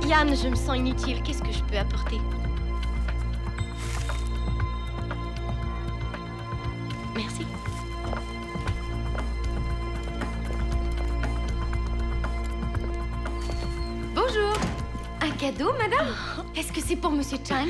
Yann, je me sens inutile. Qu'est-ce que je peux apporter? Merci. Bonjour. Un cadeau, madame? Est-ce que c'est pour Monsieur Chang?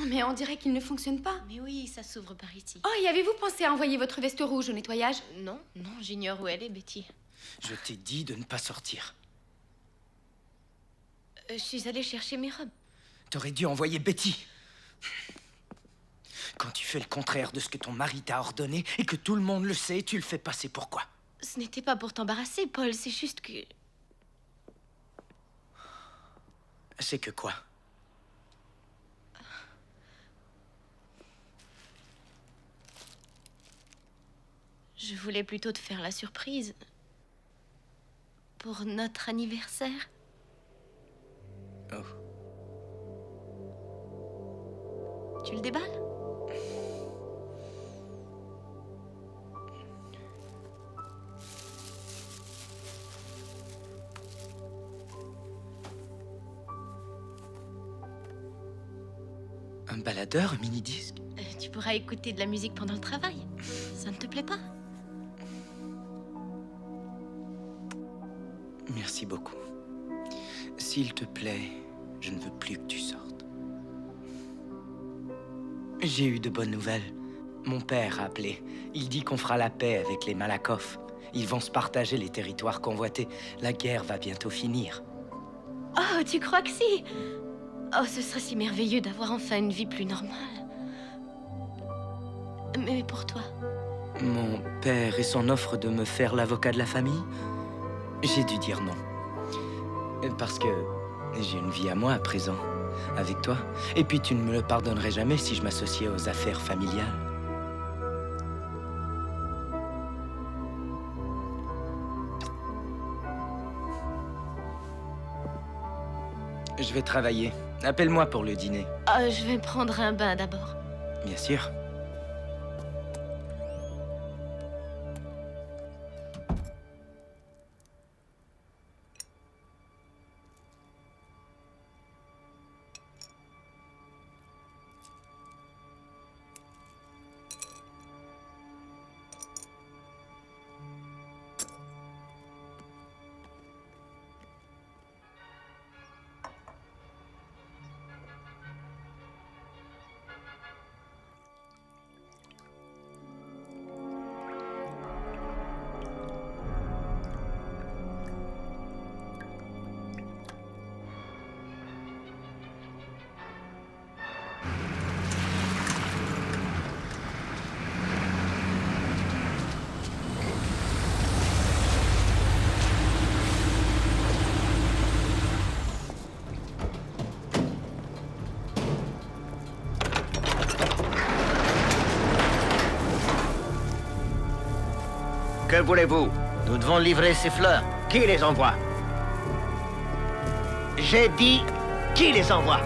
Oh, mais on dirait qu'il ne fonctionne pas. Mais oui, ça s'ouvre par ici. Oh, et avez-vous pensé à envoyer votre veste rouge au nettoyage? Non, j'ignore où elle est, Betty. Je t'ai dit de ne pas sortir. Je suis allée chercher mes robes. T'aurais dû envoyer Betty. Quand tu fais le contraire de ce que ton mari t'a ordonné et que tout le monde le sait, tu le fais passer pour quoi? Ce n'était pas pour t'embarrasser, Paul, c'est juste que... C'est que quoi? Je voulais plutôt te faire la surprise. Pour notre anniversaire. Oh. Tu le déballes? Un baladeur, un mini-disque? Tu pourras écouter de la musique pendant le travail. Ça ne te plaît pas? Merci beaucoup. S'il te plaît, je ne veux plus que tu sortes. J'ai eu de bonnes nouvelles. Mon père a appelé. Il dit qu'on fera la paix avec les Malakoff. Ils vont se partager les territoires convoités. La guerre va bientôt finir. Oh, tu crois que si? Oh, ce serait si merveilleux d'avoir enfin une vie plus normale. Mais pour toi? Mon père et son offre de me faire l'avocat de la famille? J'ai dû dire non. Parce que j'ai une vie à moi à présent, avec toi. Et puis tu ne me le pardonnerais jamais si je m'associais aux affaires familiales. Je vais travailler. Appelle-moi pour le dîner. Oh, je vais prendre un bain d'abord. Bien sûr. Que voulez-vous? Nous devons livrer ces fleurs. Qui les envoie? J'ai dit, qui les envoie?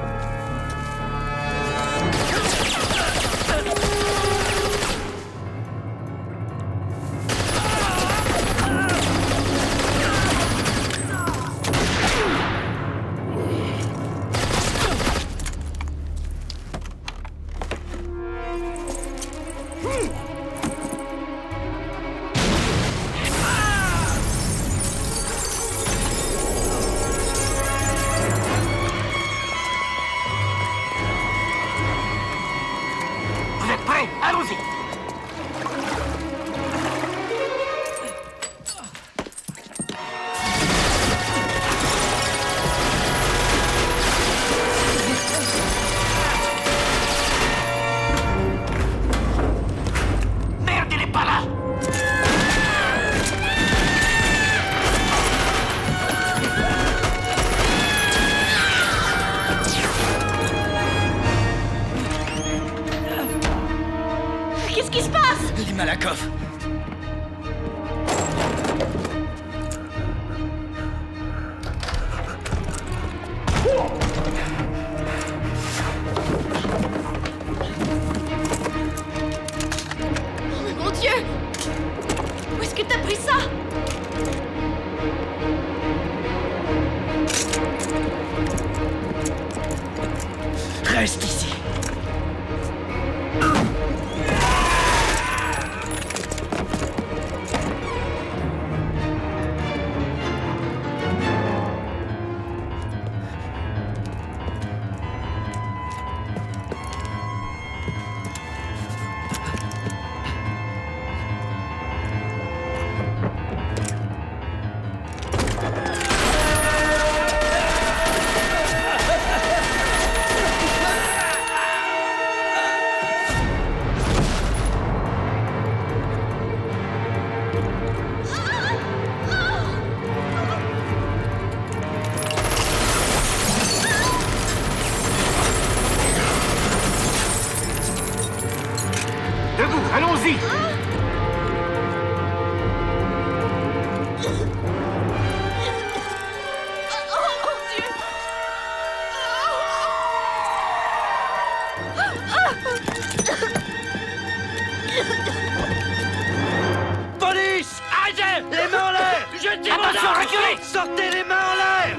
Attention, reculez! Sortez les mains en l'air!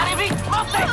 Allez vite, montez!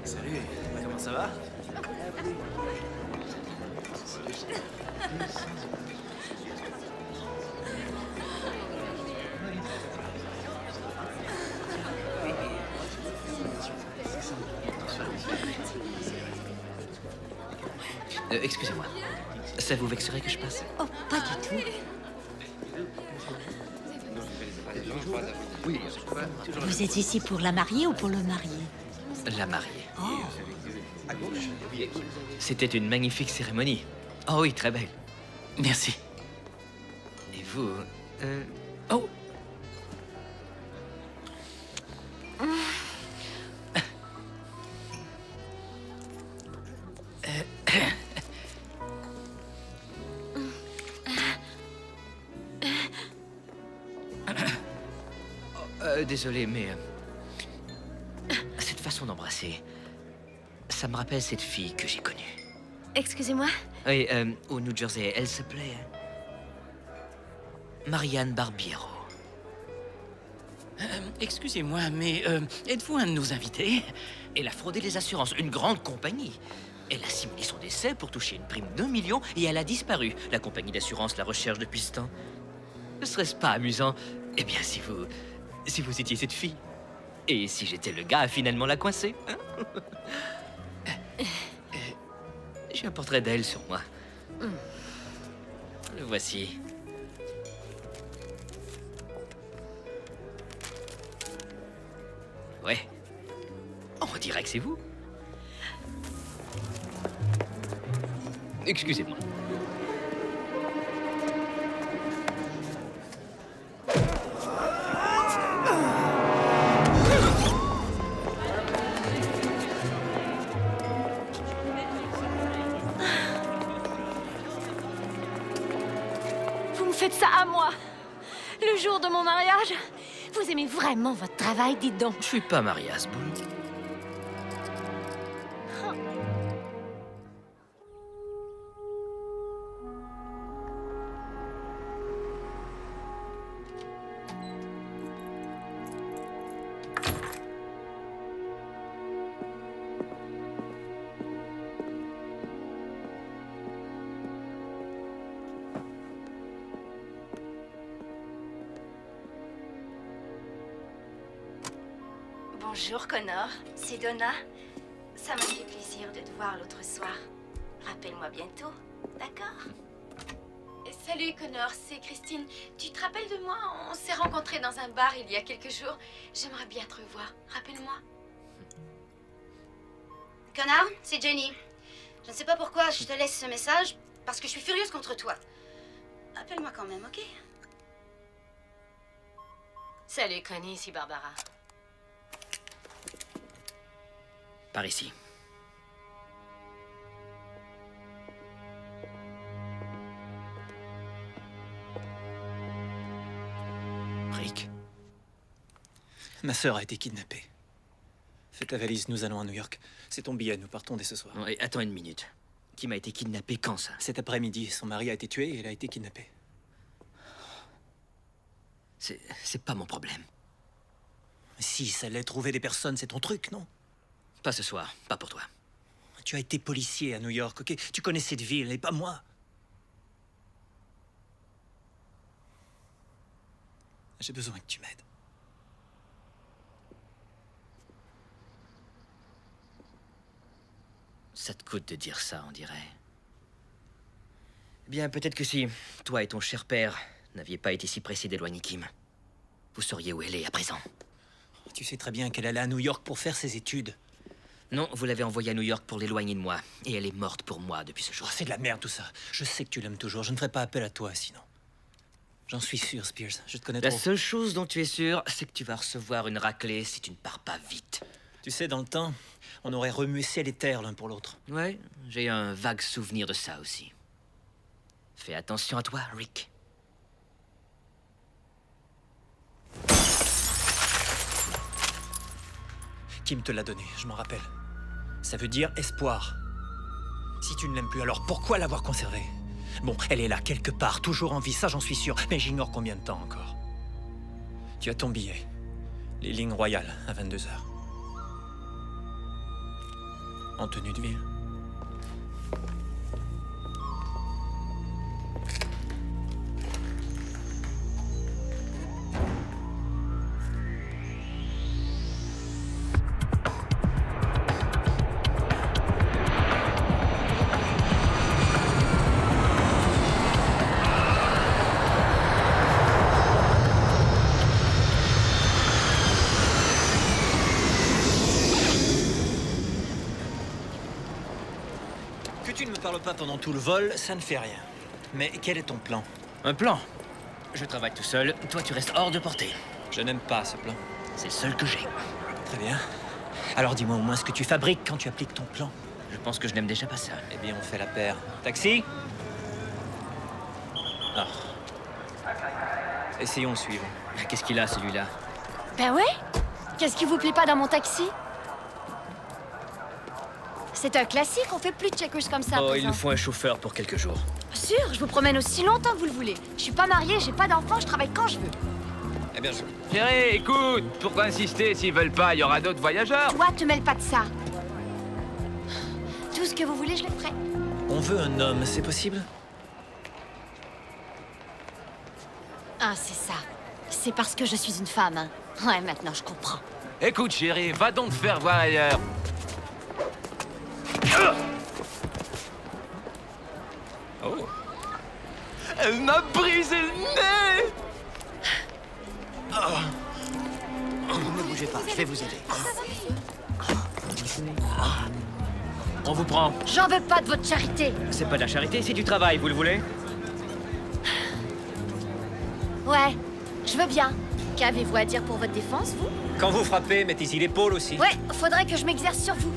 Salut, comment ça va? Excusez-moi. Ça vous vexerait que je passe? Oh, pas du tout. Vous êtes ici pour la mariée ou pour le marié? La mariée. Oh, C'était une magnifique cérémonie. Oh oui, très belle. Merci. Et vous... Oh! Désolé, mais... cette façon d'embrasser... Ça me rappelle cette fille que j'ai connue. Excusez-moi. Oui, au New Jersey, elle s'appelait... Marianne Barbiero. Excusez-moi, mais êtes-vous un de nos invités? Elle a fraudé les assurances, une grande compagnie. Elle a simulé son décès pour toucher une prime d'1 million et elle a disparu. La compagnie d'assurance la recherche depuis ce temps. Ne serait-ce pas amusant? Eh bien, si vous étiez cette fille. Et si j'étais le gars à finalement la coincer, hein? J'ai un portrait d'elle sur moi. Le voici. Ouais. On dirait que c'est vous. Excusez-moi. Vous me faites ça à moi. Le jour de mon mariage. Vous aimez vraiment votre travail, dites donc. Je suis pas marié à ce boulot. Bonjour Connor, c'est Donna. Ça m'a fait plaisir de te voir l'autre soir. Rappelle-moi bientôt, d'accord? Salut Connor, c'est Christine. Tu te rappelles de moi? On s'est rencontrés dans un bar il y a quelques jours. J'aimerais bien te revoir. Rappelle-moi. Connor, c'est Jenny. Je ne sais pas pourquoi je te laisse ce message, parce que je suis furieuse contre toi. Appelle-moi quand même, ok? Salut Connie, ici Barbara. Par ici. Rick. Ma sœur a été kidnappée. Fais ta valise, nous allons à New York. C'est ton billet, nous partons dès ce soir. Ouais, attends une minute. Qui m'a été kidnappé quand, ça? Cet après-midi, son mari a été tué et elle a été kidnappée. C'est pas mon problème. Si ça l'est, trouver des personnes, c'est ton truc, non? Pas ce soir, pas pour toi. Tu as été policier à New York, ok? Tu connais cette ville, et pas moi. J'ai besoin que tu m'aides. Ça te coûte de dire ça, on dirait. Eh bien, peut-être que si toi et ton cher père n'aviez pas été si pressés d'éloigner Kim, vous sauriez où elle est à présent. Tu sais très bien qu'elle allait à New York pour faire ses études. Non, vous l'avez envoyée à New York pour l'éloigner de moi. Et elle est morte pour moi depuis ce jour. Oh, c'est de la merde tout ça. Je sais que tu l'aimes toujours. Je ne ferai pas appel à toi sinon. J'en suis sûr, Spears. Je te connais La trop. seule chose dont tu es sûr, c'est que tu vas recevoir une raclée si tu ne pars pas vite. Tu sais, dans le temps, on aurait remué ciel et terre l'un pour l'autre. Ouais, j'ai un vague souvenir de ça aussi. Fais attention à toi, Rick. Kim te l'a donné, je m'en rappelle. Ça veut dire espoir. Si tu ne l'aimes plus, alors pourquoi l'avoir conservée? Bon, elle est là, quelque part, toujours en vie, ça j'en suis sûr, mais j'ignore combien de temps encore. Tu as ton billet. Les lignes royales, à 22h. En tenue de ville. Que tu ne me parles pas pendant tout le vol, ça ne fait rien. Mais quel est ton plan? Un plan. Je travaille tout seul, toi tu restes hors de portée. Je n'aime pas ce plan. C'est le seul que j'ai. Très bien. Alors dis-moi au moins ce que tu fabriques quand tu appliques ton plan. Je pense que je n'aime déjà pas ça. Eh bien, on fait la paire. Taxi? Ah. Essayons le suivant. Qu'est-ce qu'il a, celui-là? Ben ouais. Qu'est-ce qui vous plaît pas dans mon taxi? C'est un classique, on fait plus de checkers comme ça à Oh, il présent. nous faut un chauffeur pour quelques jours. Sûr, je vous promène aussi longtemps que vous le voulez. Je suis pas mariée, j'ai pas d'enfant, je travaille quand je veux. Eh bien, Chérie, écoute, pourquoi insister? S'ils veulent pas, il y aura d'autres voyageurs. Toi, te mêle pas de ça. Tout ce que vous voulez, je le ferai. on veut un homme, c'est possible? Ah, c'est ça. C'est parce que je suis une femme, hein. Ouais, maintenant je comprends. Écoute, chérie, va donc te faire voir ailleurs. Oh. Elle m'a brisé le nez. Ne bougez pas, je vais vous aider. On vous prend. J'en veux pas de votre charité. C'est pas de la charité, c'est du travail, vous le voulez? Ouais, je veux bien. Qu'avez-vous à dire pour votre défense, vous? Quand vous frappez, mettez-y l'épaule aussi. Ouais, faudrait que je m'exerce sur vous.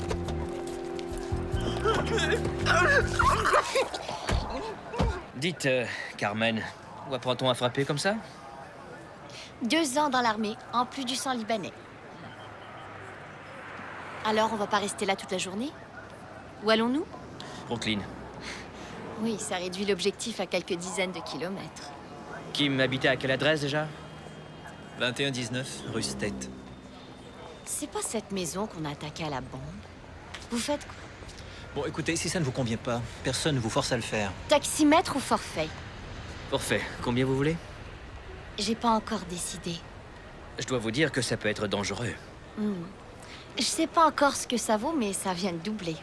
Dites, Carmen, où apprend-on à frapper comme ça? 2 ans dans l'armée, en plus du sang libanais. Alors, on va pas rester là toute la journée? Où allons-nous? Brooklyn. Oui, ça réduit l'objectif à quelques dizaines de kilomètres. Kim habitait à quelle adresse déjà? 2119, rue State. C'est pas cette maison qu'on a attaquée à la bombe. Vous faites quoi? Bon, écoutez, si ça ne vous convient pas, personne ne vous force à le faire. Taximètre ou forfait? Parfait. Combien vous voulez? J'ai pas encore décidé. Je dois vous dire que ça peut être dangereux. Je sais pas encore ce que ça vaut, mais ça vient de doubler.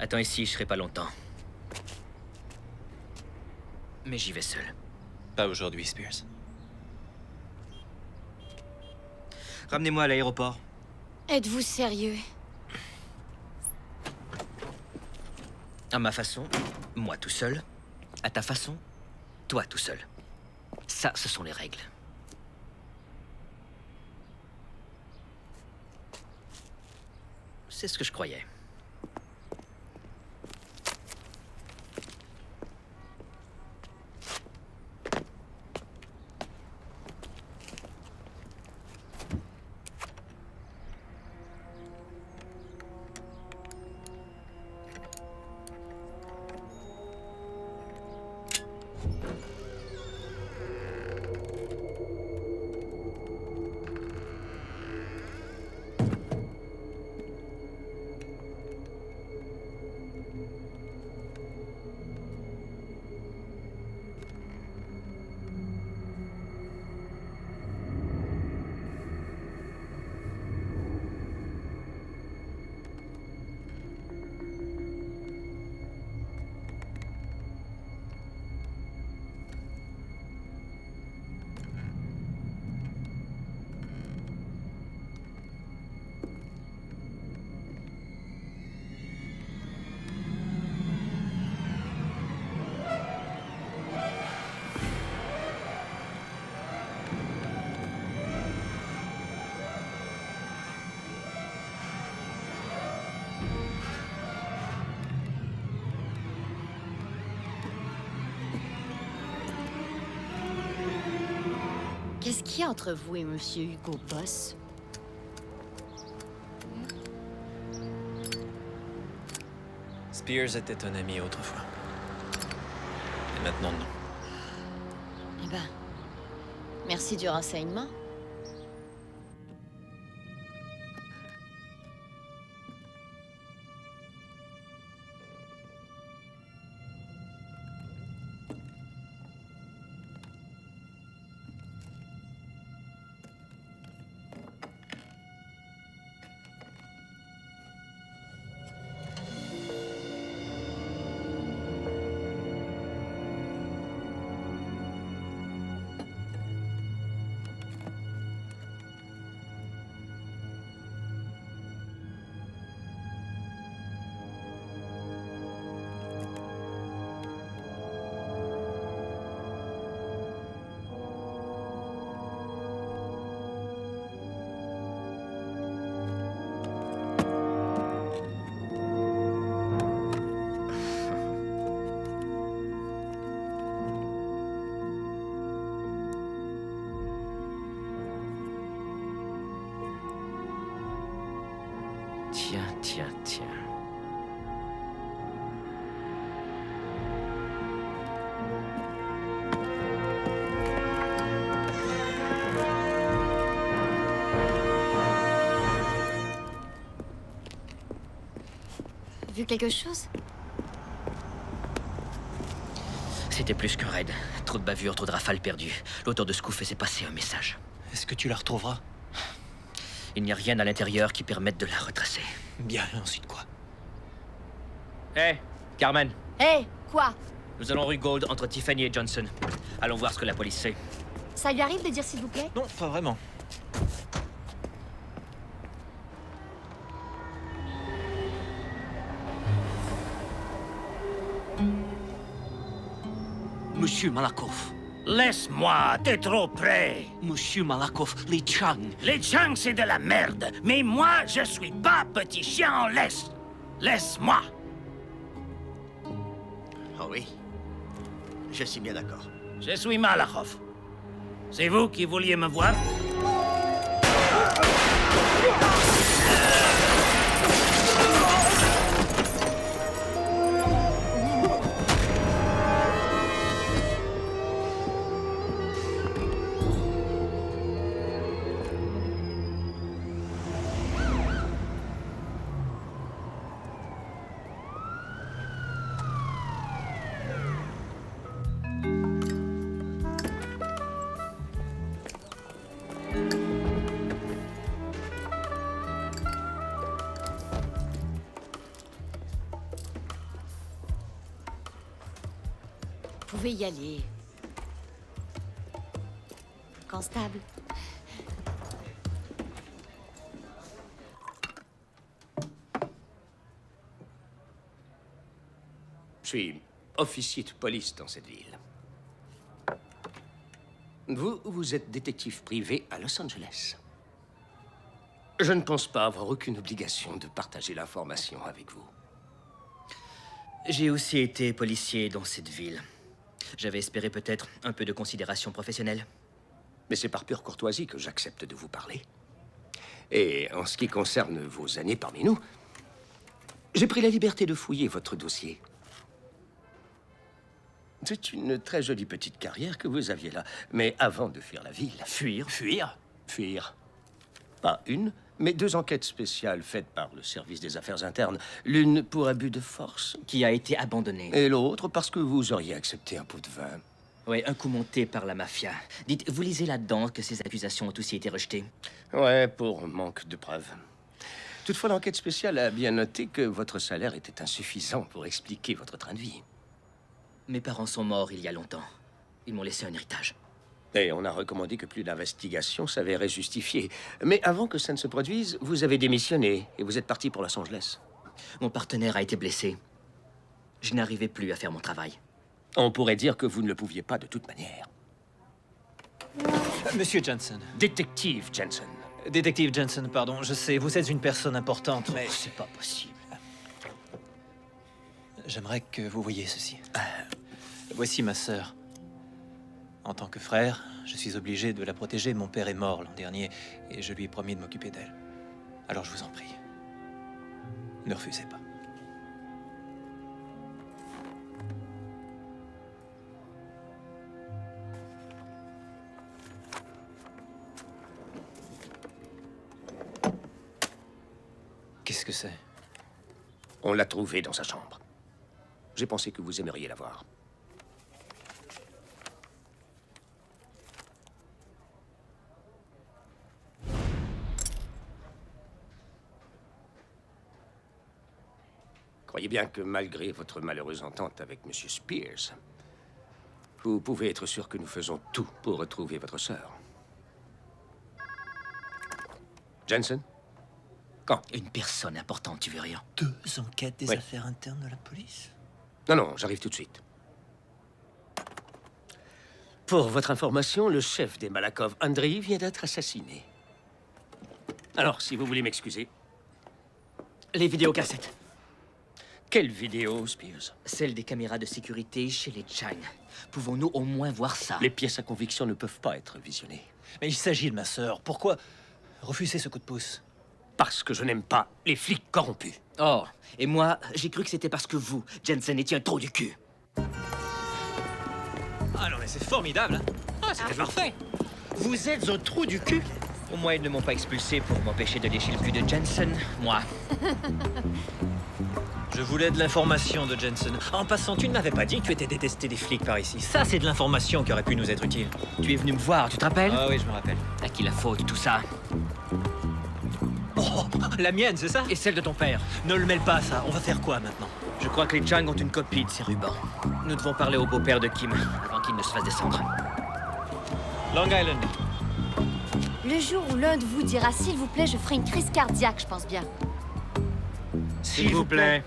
Attends ici, je serai pas longtemps. Mais j'y vais seul. Pas aujourd'hui, Spears. Ramenez-moi à l'aéroport. Êtes-vous sérieux? À ma façon, moi tout seul. À ta façon, toi tout seul. Ça, ce sont les règles. C'est ce que je croyais. Qu'est-ce qu'il y a entre vous et Monsieur Hugo Boss? Spears était un ami autrefois. Et maintenant, non. Eh ben, merci du renseignement. Tiens. Vu quelque chose? C'était plus qu'un raid. Trop de bavures, trop de rafales perdues. L'auteur de ce coup faisait passer un message. Est-ce que tu la retrouveras? Il n'y a rien à l'intérieur qui permette de la retracer. Bien, et ensuite quoi? Hé, Carmen, Hé, quoi? nous allons rue Gold entre Tiffany et Johnson. Allons voir ce que la police sait. Ça lui arrive de dire s'il vous plaît? Non, pas vraiment. Monsieur Malakoff. Laisse-moi, t'es trop près. Monsieur Malakoff, les Chang. Les Chang, c'est de la merde. Mais moi, je suis pas petit chien en laisse. Laisse-moi. Oh oui. Je suis bien d'accord. Je suis Malakoff. C'est vous qui vouliez me voir? Vous pouvez y aller. Constable. Je suis officier de police dans cette ville. Vous êtes détective privé à Los Angeles. Je ne pense pas avoir aucune obligation de partager l'information avec vous. J'ai aussi été policier dans cette ville. J'avais espéré peut-être un peu de considération professionnelle. Mais c'est par pure courtoisie que j'accepte de vous parler. Et en ce qui concerne vos années parmi nous, j'ai pris la liberté de fouiller votre dossier. C'est une très jolie petite carrière que vous aviez là. Mais avant de fuir la ville... Fuir? Fuir? Fuir. Pas une, mais 2 enquêtes spéciales faites par le service des affaires internes. L'une pour abus de force. Qui a été abandonnée. Et l'autre parce que vous auriez accepté un pot de vin. Oui, un coup monté par la mafia. Dites, vous lisez là-dedans que ces accusations ont aussi été rejetées? Ouais, pour manque de preuves. Toutefois, l'enquête spéciale a bien noté que votre salaire était insuffisant pour expliquer votre train de vie. Mes parents sont morts il y a longtemps. Ils m'ont laissé un héritage. Et on a recommandé que plus d'investigations s'avéraient justifiées. Mais avant que ça ne se produise, vous avez démissionné et vous êtes parti pour Los Angeles. Mon partenaire a été blessé. Je n'arrivais plus à faire mon travail. On pourrait dire que vous ne le pouviez pas de toute manière. Monsieur Jensen. Détective Jensen. Détective Jensen, pardon. Je sais, vous êtes une personne importante, mais... C'est pas possible. J'aimerais que vous voyiez ceci. Voici ma sœur. En tant que frère, je suis obligé de la protéger. Mon père est mort l'an dernier et je lui ai promis de m'occuper d'elle. Alors je vous en prie, ne refusez pas. Qu'est-ce que c'est? On l'a trouvé dans sa chambre. J'ai pensé que vous aimeriez la voir. Croyez bien que malgré votre malheureuse entente avec M. Spears, vous pouvez être sûr que nous faisons tout pour retrouver votre sœur. Jensen? Quand? Une personne importante, tu veux rien. 2 enquêtes des Oui. affaires internes de la police? Non, j'arrive tout de suite. Pour votre information, le chef des Malakhov, Andrei, vient d'être assassiné. Alors, si vous voulez m'excuser... Les vidéocassettes. Quelle vidéo, Spears? Celle des caméras de sécurité chez les Chang. Pouvons-nous au moins voir ça? Les pièces à conviction ne peuvent pas être visionnées. Mais il s'agit de ma sœur. Pourquoi refuser ce coup de pouce? Parce que je n'aime pas les flics corrompus. Oh, et moi, j'ai cru que c'était parce que vous, Jensen, étiez un trou du cul. Ah non, mais c'est formidable, hein? Ah, c'était parfait! Vous êtes un trou du cul? Au moins, ils ne m'ont pas expulsé pour m'empêcher de lécher le cul de Jensen, moi. Je voulais de l'information de Jensen. En passant, tu ne m'avais pas dit que tu étais détesté des flics par ici. Ça, c'est de l'information qui aurait pu nous être utile. Tu es venu me voir, tu te rappelles? Ah oui, je me rappelle. À qui la faute, tout ça? Oh, la mienne, c'est ça? Et celle de ton père. Ne le mêle pas, ça. On va faire quoi, maintenant? Je crois que les Chang ont une copie de ces rubans. Nous devons parler au beau-père de Kim, avant qu'il ne se fasse descendre. Long Island. Le jour où l'un de vous dira « S'il vous plaît, je ferai une crise cardiaque », je pense bien. S'il vous plaît.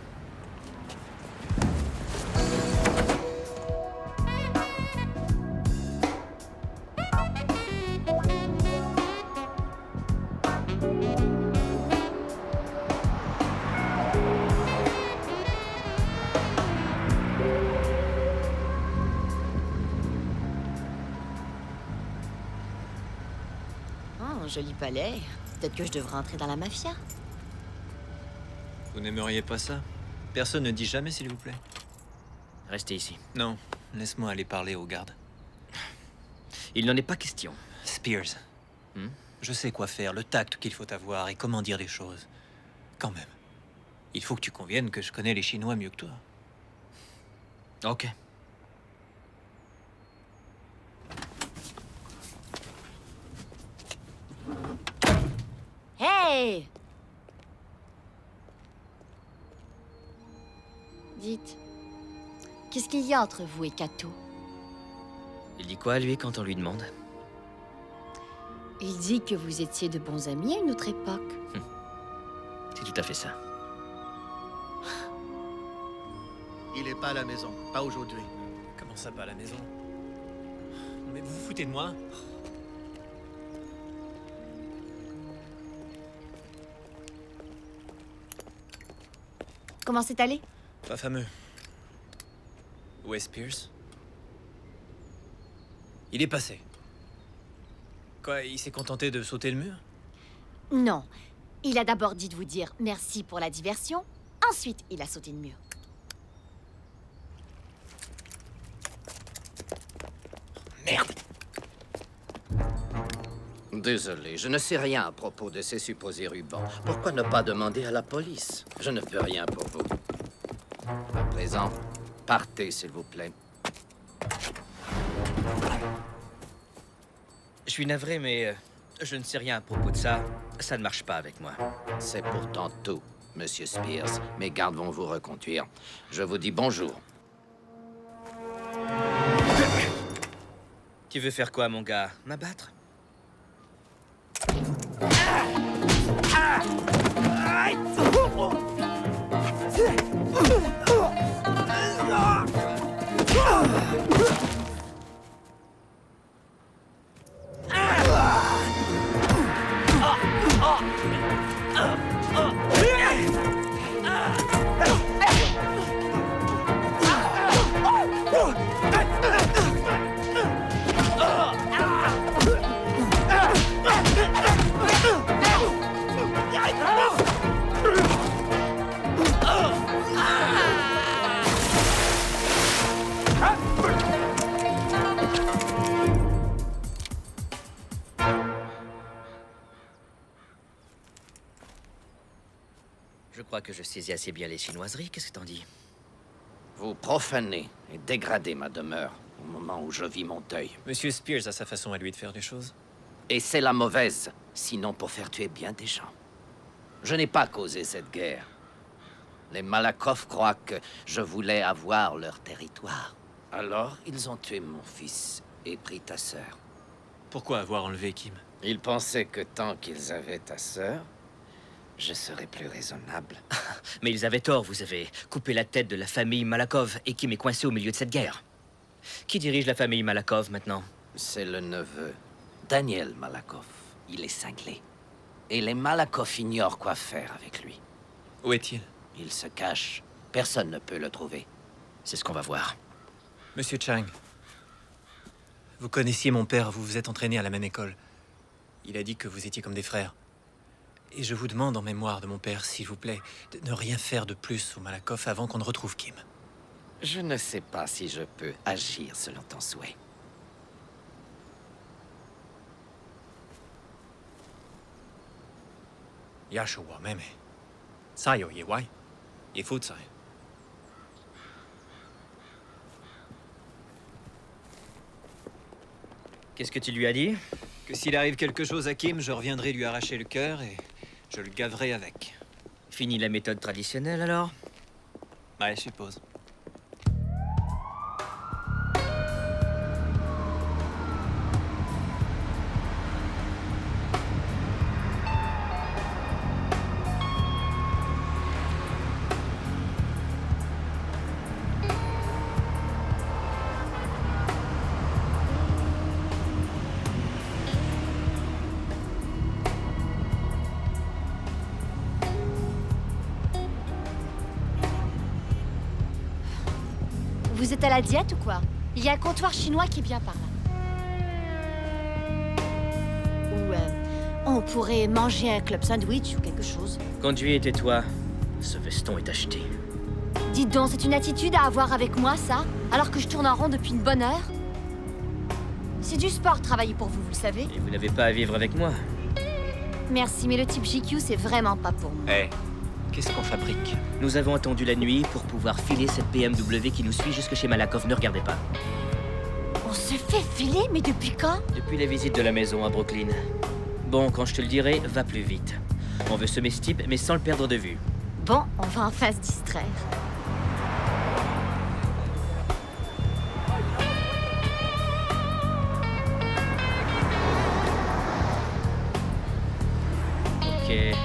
Oh, un joli palais. Peut-être que je devrais entrer dans la mafia. Vous n'aimeriez pas ça? Personne ne dit jamais, s'il vous plaît. Restez ici. Non, laisse-moi aller parler aux gardes. Il n'en est pas question. Spears. Hmm? Je sais quoi faire, le tact qu'il faut avoir et comment dire les choses. Quand même. Il faut que tu conviennes que je connais les Chinois mieux que toi. Ok. Hey! Dites, qu'est-ce qu'il y a entre vous et Kato? Il dit quoi, lui, quand on lui demande? Il dit que vous étiez de bons amis à une autre époque. C'est tout à fait ça. Il est pas à la maison, pas aujourd'hui. Comment ça, pas à la maison? Mais vous vous foutez de moi? Comment c'est allé? Pas fameux. Où est Spears? Il est passé. Quoi, il s'est contenté de sauter le mur? Non. Il a d'abord dit de vous dire merci pour la diversion. Ensuite, il a sauté le mur. Merde! Désolé, je ne sais rien à propos de ces supposés rubans. Pourquoi ne pas demander à la police? Je ne peux rien pour vous. À présent, partez, s'il vous plaît. Je suis navré, mais je ne sais rien à propos de ça. Ça ne marche pas avec moi. C'est pourtant tout, Monsieur Spears. Mes gardes vont vous reconduire. Je vous dis bonjour. Tu veux faire quoi, mon gars? M'abattre? Je crois que je saisis assez bien les chinoiseries. Qu'est-ce que t'en dis? Vous profanez et dégradez ma demeure au moment où je vis mon deuil. Monsieur Spears a sa façon à lui de faire des choses. Et c'est la mauvaise, sinon pour faire tuer bien des gens. Je n'ai pas causé cette guerre. Les Malakoff croient que je voulais avoir leur territoire. Alors, ils ont tué mon fils et pris ta sœur. Pourquoi avoir enlevé Kim? Ils pensaient que tant qu'ils avaient ta sœur, je serais plus raisonnable. Mais ils avaient tort, vous avez coupé la tête de la famille Malakov et Kim est coincé au milieu de cette guerre. Qui dirige la famille Malakov maintenant? C'est le neveu, Daniel Malakoff. Il est cinglé. Et les Malakoff ignorent quoi faire avec lui. Où est-il? Il se cache. Personne ne peut le trouver. C'est ce qu'on va voir. Monsieur Chang, vous connaissiez mon père, vous vous êtes entraîné à la même école. Il a dit que vous étiez comme des frères. Et je vous demande en mémoire de mon père, s'il vous plaît, de ne rien faire de plus aux Malakoff avant qu'on ne retrouve Kim. Je ne sais pas si je peux agir selon ton souhait. Qu'est-ce que tu lui as dit? Que s'il arrive quelque chose à Kim, je reviendrai lui arracher le cœur et je le gaverai avec. Fini la méthode traditionnelle, alors? Ouais, je suppose. Vous êtes à la diète ou quoi? Il y a un comptoir chinois qui est bien par là. Ou on pourrait manger un club sandwich ou quelque chose. Conduis et tais-toi. Ce veston est acheté. Dites donc, c'est une attitude à avoir avec moi, ça? Alors que je tourne en rond depuis une bonne heure? C'est du sport, travailler pour vous, vous le savez. Et vous n'avez pas à vivre avec moi. Merci, mais le type GQ, c'est vraiment pas pour moi. Hé, qu'est-ce qu'on fabrique? Nous avons attendu la nuit pour pouvoir filer cette BMW qui nous suit jusque chez Malakoff. Ne regardez pas. On se fait filer, mais depuis quand? Depuis la visite de la maison à Brooklyn. Bon, quand je te le dirai, va plus vite. On veut semer ce type, mais sans le perdre de vue. Bon, on va enfin se distraire. Ok,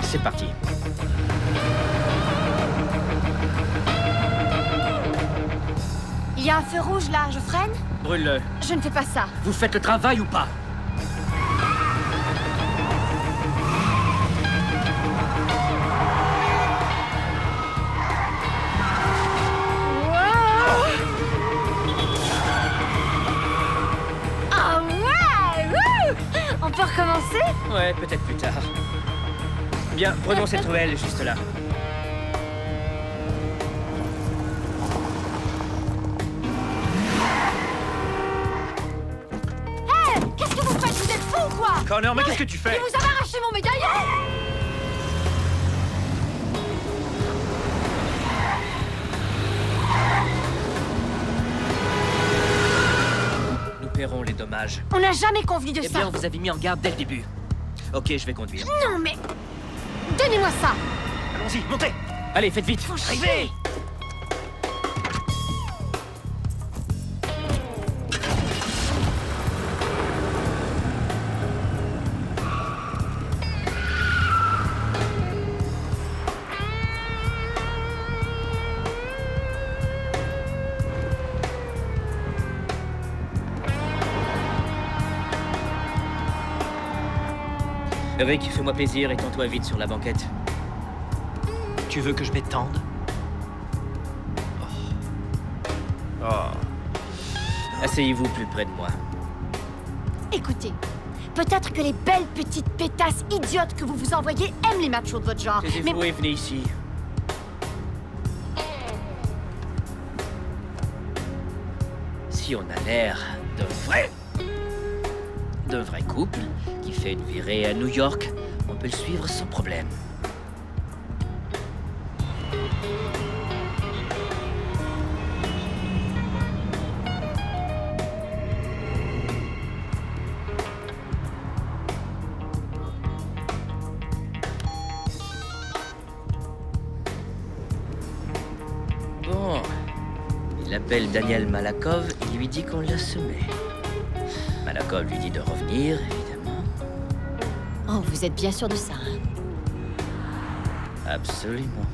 c'est parti. Il y a un feu rouge là, je freine? Brûle-le. Je ne fais pas ça. Vous faites le travail ou pas? Ah ouais! Wouh! On peut recommencer? Ouais, peut-être plus tard. Bien, prenons cette ruelle juste là. Hé! Qu'est-ce que vous faites? Vous êtes fous ou quoi? Connor, mais qu'est-ce que tu fais? Mais vous avez arraché mon médaillon! Nous paierons les dommages. On n'a jamais convenu de Eh ça. bien, on vous avez mis en garde dès le début. Ok, je vais conduire. Non, mais... Donnez-moi ça. Allons-y, montez. Allez, faites vite. Arrivez! Rick, fais-moi plaisir et tends-toi vite sur la banquette. Tu veux que je m'étende? Asseyez-vous plus près de moi. Écoutez, peut-être que les belles petites pétasses idiotes que vous vous envoyez aiment les machos de votre genre. Taisez-vous et venez ici. Si on a l'air d'un vrai couple qui fait une virée à New York, on peut le suivre sans problème. Bon, il appelle Daniel Malakov et lui dit qu'on l'a semé. Malakov lui dit de revenir, évidemment. Oh, vous êtes bien sûr de ça, hein? Absolument.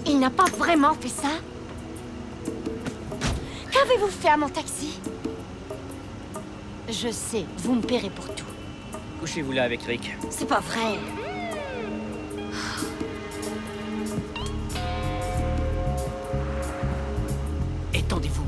Il n'a pas vraiment fait ça? Qu'avez-vous fait à mon taxi? Je sais, vous me paierez pour tout. Couchez-vous là avec Rick. C'est pas vrai. Étendez-vous.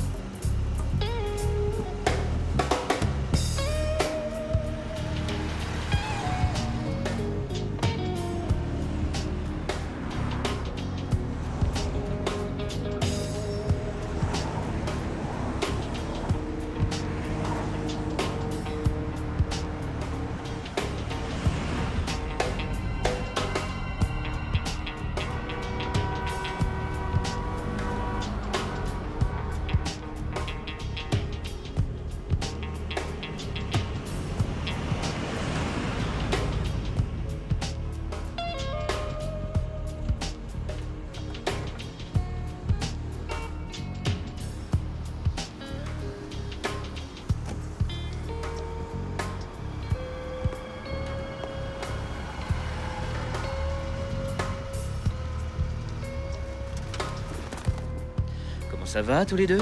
Ça va, tous les deux?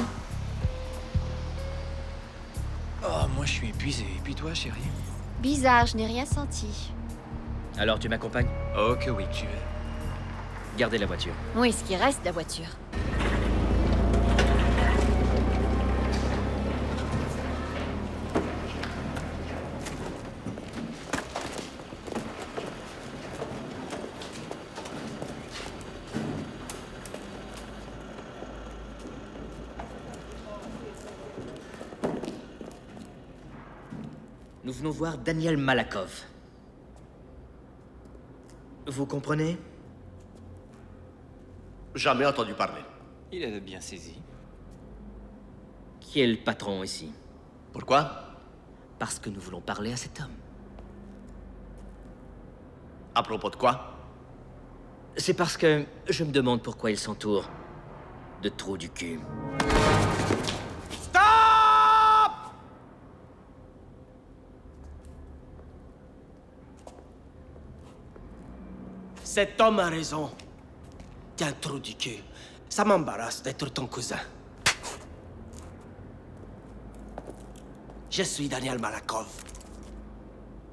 Oh, moi je suis épuisé. Et puis toi, chérie? Bizarre, je n'ai rien senti. Alors, tu m'accompagnes? Oh que oui, tu veux. Gardez la voiture. Oui, ce qui reste de la voiture. Nous venons voir Daniel Malakov. Vous comprenez? Jamais entendu parler. Il est bien saisi. Qui est le patron ici? Pourquoi? Parce que nous voulons parler à cet homme. À propos de quoi? C'est parce que je me demande pourquoi il s'entoure de trous du cul. Stop! Cet homme a raison. T'es un trou du cul. Ça m'embarrasse d'être ton cousin. Je suis Daniel Malakov.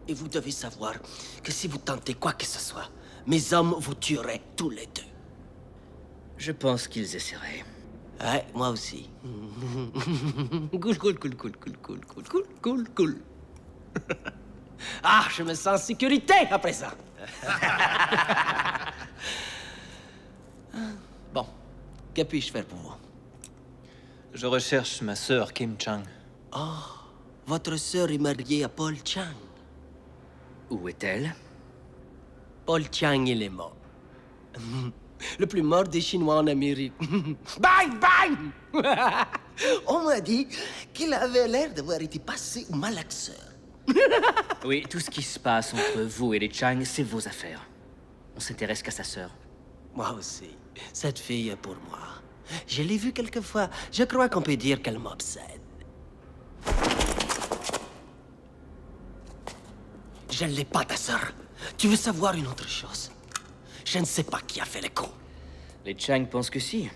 Et vous devez savoir que si vous tentez quoi que ce soit, mes hommes vous tueraient tous les deux. Je pense qu'ils essaieraient. Ouais, moi aussi. Cool, cool, cool, cool, cool, cool, cool, cool, cool, cool. Ah, je me sens en sécurité après ça. Bon, que puis-je faire pour vous? Je recherche ma sœur Kim Chang. Oh, votre sœur est mariée à Paul Chang. Où est-elle? Paul Chang, il est mort. Le plus mort des Chinois en Amérique. Bang, bang! On m'a dit qu'il avait l'air d'avoir été passé au malaxeur. Oui, tout ce qui se passe entre vous et les Chang, c'est vos affaires. On s'intéresse qu'à sa sœur. Moi aussi. Cette fille est pour moi. Je l'ai vue quelquefois. Je crois qu'on peut dire qu'elle m'obsède. Je ne l'ai pas, ta sœur. Tu veux savoir une autre chose? Je ne sais pas qui a fait le coup. Les Chang pensent que si.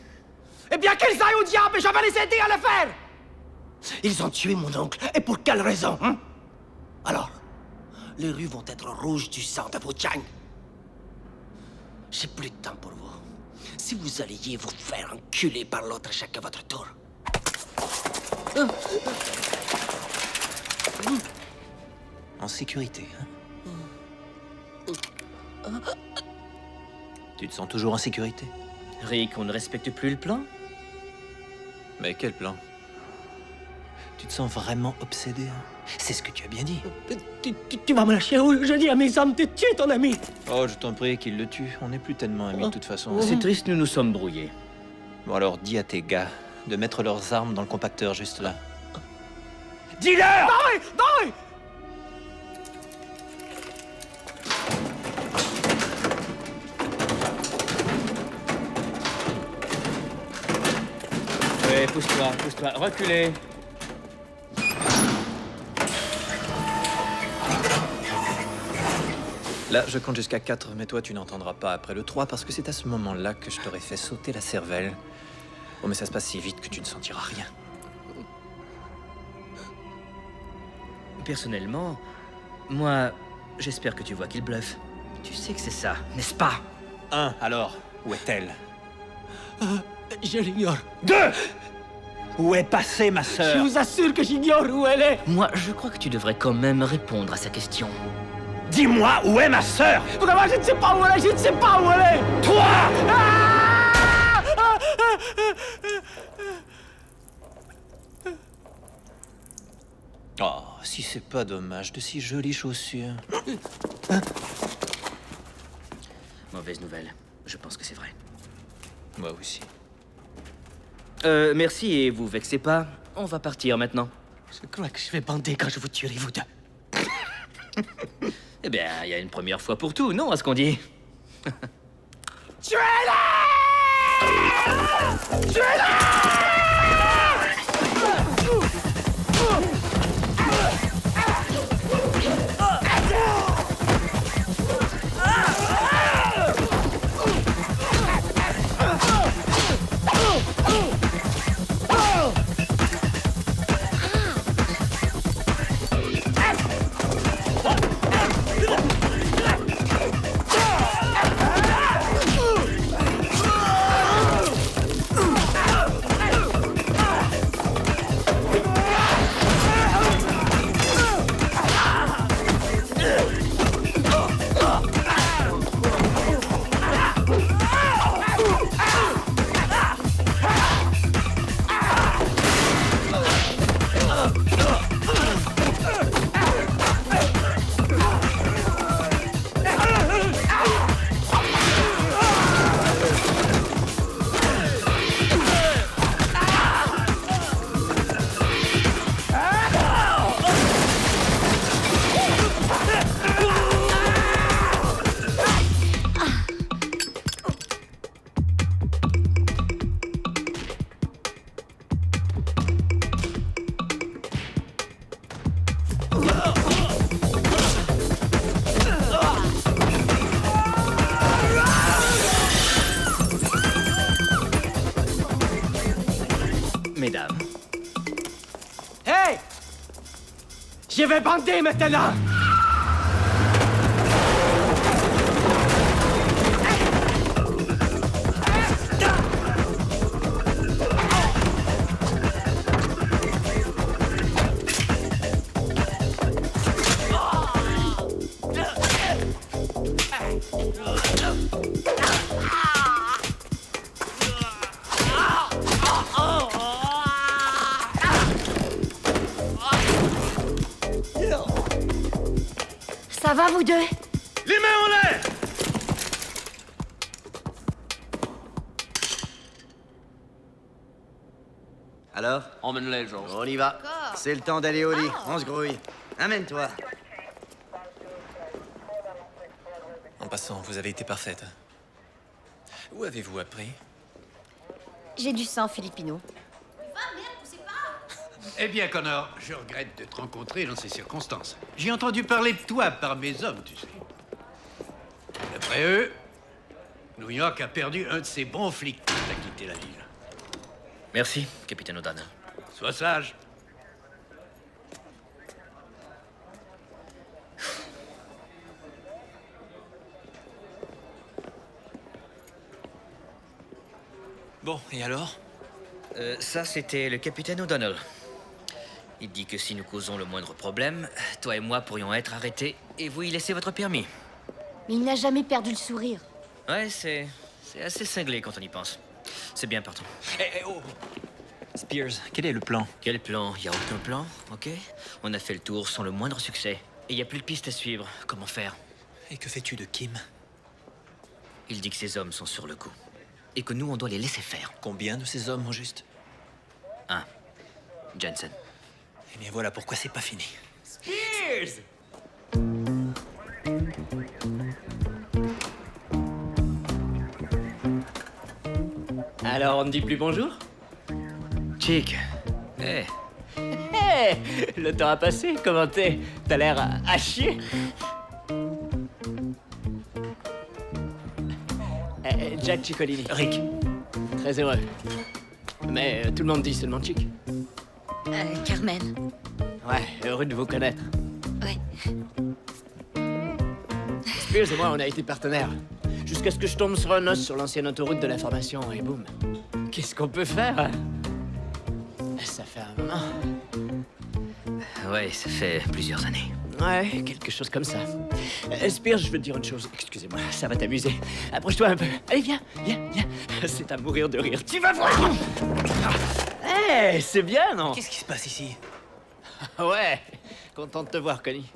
Eh bien, qu'ils aillent au diable et je vais les aider à le faire! Ils ont tué mon oncle. Et pour quelle raison, hein? Alors, les rues vont être rouges du sang de vos Chang. J'ai plus de temps pour vous. Si vous alliez vous faire enculer par l'autre chacun votre tour. En sécurité, hein? Tu te sens toujours en sécurité? Rick, on ne respecte plus le plan? Mais quel plan? Tu te sens vraiment obsédé, hein? C'est ce que tu as bien dit. Tu vas me lâcher où? Je dis à mes hommes de tuer ton ami. Oh, je t'en prie qu'il le tue. On n'est plus tellement amis de toute façon. C'est triste, nous nous sommes brouillés. Bon alors, dis à tes gars de mettre leurs armes dans le compacteur juste là. Dis-leur! Non, non! Ouais, pousse-toi, reculez. Là, je compte jusqu'à 4, mais toi, tu n'entendras pas après le 3 parce que c'est à ce moment-là que je t'aurais fait sauter la cervelle. Oh, mais ça se passe si vite que tu ne sentiras rien. Personnellement, moi, j'espère que tu vois qu'il bluffe. Tu sais que c'est ça, n'est-ce pas? 1, alors, où est-elle? Je l'ignore. 2! Où est passée ma sœur? Je vous assure que j'ignore où elle est. Moi, je crois que tu devrais quand même répondre à sa question. Dis-moi où est ma sœur? Vraiment, je ne sais pas où elle est, je ne sais pas où elle est. Toi! Oh, si c'est pas dommage, de si jolies chaussures. Mauvaise nouvelle. Je pense que c'est vrai. Moi aussi. Merci et vous vexez pas. On va partir maintenant. Je crois que je vais bander quand je vous tuerai, vous deux. Eh bien, il y a une première fois pour tout, non, à ce qu'on dit? Tuez-la! Tuez-la! Je vais bander maintenant! Ça va, vous deux? Les mains en l'air! Alors? Emmène les gens. On y va. C'est le temps d'aller au lit. On se grouille. Amène-toi. En passant, vous avez été parfaite. Où avez-vous appris? J'ai du sang filipino. Eh bien, Connor, je regrette de te rencontrer dans ces circonstances. J'ai entendu parler de toi par mes hommes, tu sais. D'après eux, New York a perdu un de ses bons flics quand t'as quitté la ville. Merci, capitaine O'Donnell. Sois sage. Bon, et alors? Ça, c'était le capitaine O'Donnell. Il dit que si nous causons le moindre problème, toi et moi pourrions être arrêtés et vous y laissez votre permis. Mais il n'a jamais perdu le sourire. Ouais, c'est assez cinglé quand on y pense. C'est bien partant. Oh! Spears, quel est le plan? Quel plan? Y a aucun plan, ok? On a fait le tour sans le moindre succès. Et y a plus de piste à suivre. Comment faire? Et que fais-tu de Kim? Il dit que ses hommes sont sur le coup. Et que nous, on doit les laisser faire. Combien de ces hommes, au juste? Un. Jensen. Eh bien, voilà pourquoi c'est pas fini. Spears! Alors, on ne dit plus bonjour? Chick. Hé! Le temps a passé, comment t'es? T'as l'air à chier. Jack Ciccolini. Rick. Très heureux. Mais tout le monde dit seulement Chick. Carmen. Ouais, heureux de vous connaître. Ouais. Spears et moi, on a été partenaires. Jusqu'à ce que je tombe sur un os sur l'ancienne autoroute de l'information, et boum. Qu'est-ce qu'on peut faire, hein? Ça fait un moment. Ouais, ça fait plusieurs années. Ouais, quelque chose comme ça. Spears, je veux te dire une chose. Excusez-moi, ça va t'amuser. Approche-toi un peu. Allez, viens. C'est à mourir de rire. Tu vas voir! Hey, c'est bien, non? Qu'est-ce qui se passe ici? Ouais, content de te voir, Connie.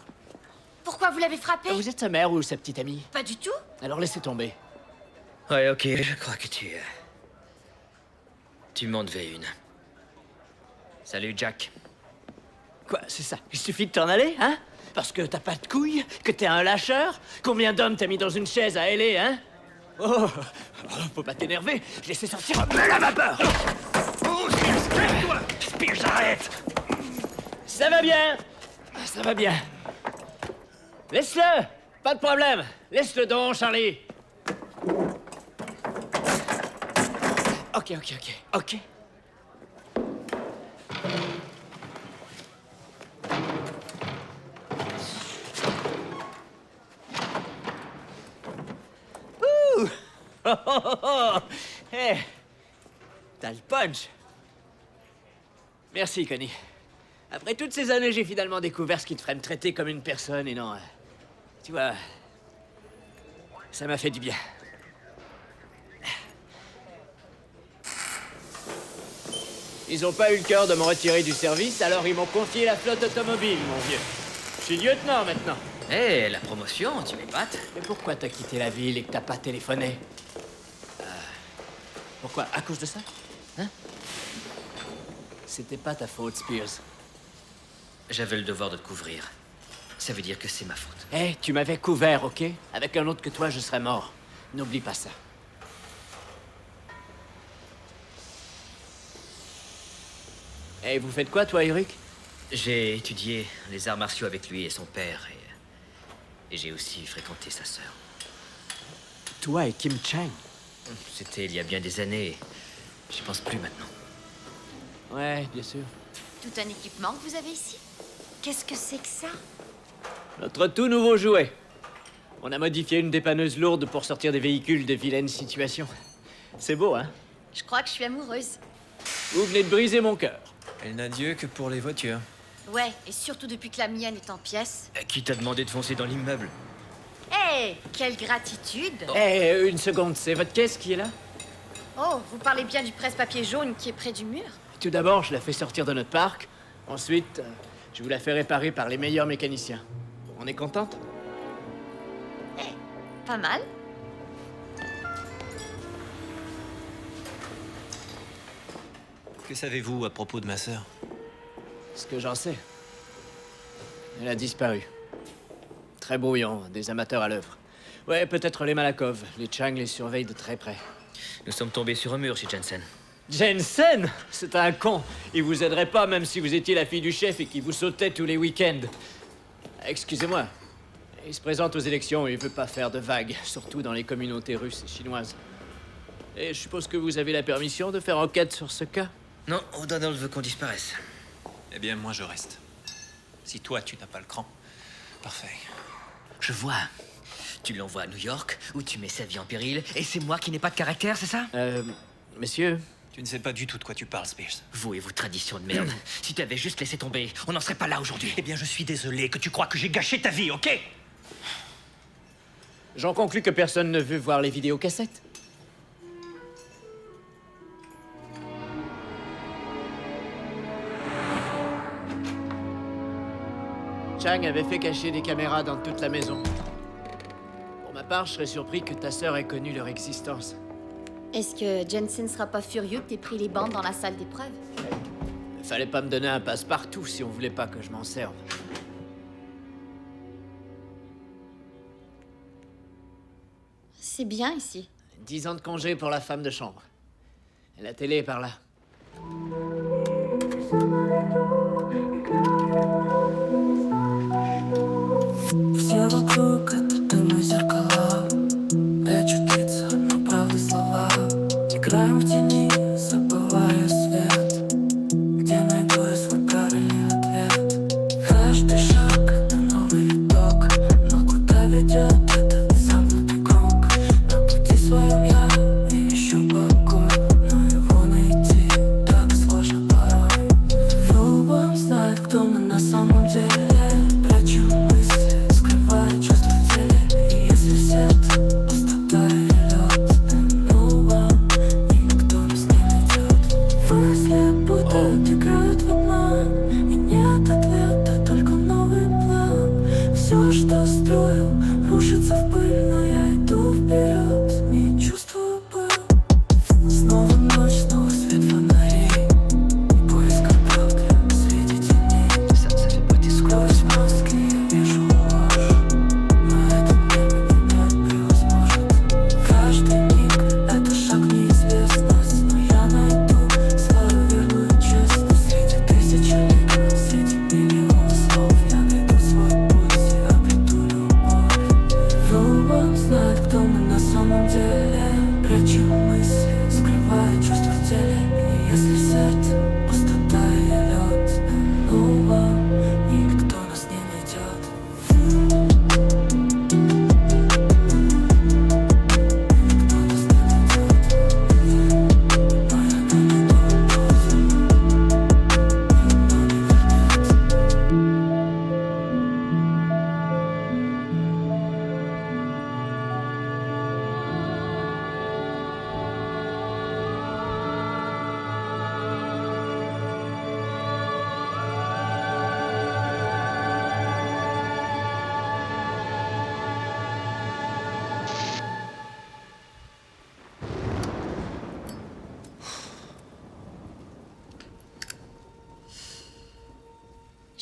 Pourquoi vous l'avez frappé? Vous êtes sa mère ou sa petite amie? Pas du tout. Alors laissez tomber. Ouais, ok, je crois que tu m'en devais une. Salut, Jack. Quoi, c'est ça? Il suffit de t'en aller, hein? Parce que t'as pas de couilles? Que t'es un lâcheur? Combien d'hommes t'as mis dans une chaise à L.A., hein? Oh, faut pas t'énerver. Je laissais sortir un peu la vapeur. Oh, Spears, calme-toi! Spears, arrête! Ça va bien. Ça va bien. Laisse-le! Pas de problème. Laisse-le donc, Charlie. Ok. Ouh! Oh. Hey. T'as le punch. Merci, Connie. Après toutes ces années, j'ai finalement découvert ce qui te ferait me traiter comme une personne et non... tu vois... Ça m'a fait du bien. Ils ont pas eu le cœur de me retirer du service, alors ils m'ont confié la flotte automobile, mon vieux. Je suis lieutenant maintenant. Hé, la promotion, tu m'épates. Mais pourquoi t'as quitté la ville et que t'as pas téléphoné? Pourquoi? À cause de ça? Hein? C'était pas ta faute, Spears. J'avais le devoir de te couvrir. Ça veut dire que c'est ma faute. Hé, tu m'avais couvert, ok? Avec un autre que toi, je serais mort. N'oublie pas ça. Et vous faites quoi, toi, Eric? J'ai étudié les arts martiaux avec lui et son père, et j'ai aussi fréquenté sa sœur. Toi et Kim Chang? C'était il y a bien des années. J'y pense plus maintenant. Ouais, bien sûr. Tout un équipement que vous avez ici? Qu'est-ce que c'est que ça? Notre tout nouveau jouet. On a modifié une dépanneuse lourde pour sortir des véhicules de vilaines situations. C'est beau, hein? Je crois que je suis amoureuse. Vous venez de briser mon cœur. Elle n'a Dieu que pour les voitures. Ouais, et surtout depuis que la mienne est en pièces. Qui t'a demandé de foncer dans l'immeuble? Hé, quelle gratitude! Eh, une seconde, c'est votre caisse qui est là? Oh, vous parlez bien du presse-papier jaune qui est près du mur? Tout d'abord, je la fais sortir de notre parc. Ensuite, je vous la fais réparer par les meilleurs mécaniciens. On est contente? Pas mal. Que savez-vous à propos de ma sœur? Ce que j'en sais. Elle a disparu. Très brouillon, des amateurs à l'œuvre. Ouais, peut-être les Malakov. Les Chang les surveillent de très près. Nous sommes tombés sur un mur chez Jensen. Jensen? C'est un con. Il vous aiderait pas même si vous étiez la fille du chef et qu'il vous sautait tous les week-ends. Excusez-moi. Il se présente aux élections et il veut pas faire de vagues, surtout dans les communautés russes et chinoises. Et je suppose que vous avez la permission de faire enquête sur ce cas? Non, O'Donnell veut qu'on disparaisse. Eh bien, moi, je reste. Si toi, tu n'as pas le cran, parfait. Je vois. Tu l'envoies à New York, où tu mets sa vie en péril, et c'est moi qui n'ai pas de caractère, c'est ça? Messieurs... Tu ne sais pas du tout de quoi tu parles, Spears. Vous et vos traditions de merde. Si tu avais juste laissé tomber, on n'en serait pas là aujourd'hui. Eh bien, je suis désolé que tu crois que j'ai gâché ta vie, ok? J'en conclus que personne ne veut voir les vidéocassettes. Chang avait fait cacher des caméras dans toute la maison. Pour ma part, je serais surpris que ta sœur ait connu leur existence. Est-ce que Jensen sera pas furieux que t'aies pris les bandes dans la salle d'épreuve? Fallait pas me donner un passe-partout si on voulait pas que je m'en serve. C'est bien ici. 10 ans de congé pour la femme de chambre. Et la télé est par là. Все вокруг это дым и зеркала. Прячу лица, но правда слова. Играем в тени, забывая свет. Где найду я свой правильный ответ? Каждый шаг это новый виток. Но куда ведет этот замкнутый круг? На пути своем я ищу покой, но его найти так сложно порой. Любовь знает, кто мы на самом деле. Прячу мысли, скрывая чувства в теле. И если свет, пустота или лед, ну вам, и никто нас не найдет. Мысли будто играют в обман, и нет ответа, только новый план. Все, что строил, рушится в пыль, но я иду вперед, не чувствую боль. Снова ночь, снова свет фонарей, и поиск правды среди теней. Сквозь маски я вижу ложь, но этот мир менять невозможно. Каждый миг это шаг в неизвестность, но я найду свою верную честность. Среди тысячи игр, среди миллионов слов я найду свой путь и обрету любовь. Любовь знает, кто мы на самом деле. Прячу мысли, скрывая чувства в теле. И если сердце, пустота и лед, ну вам, и никто нас не найдет.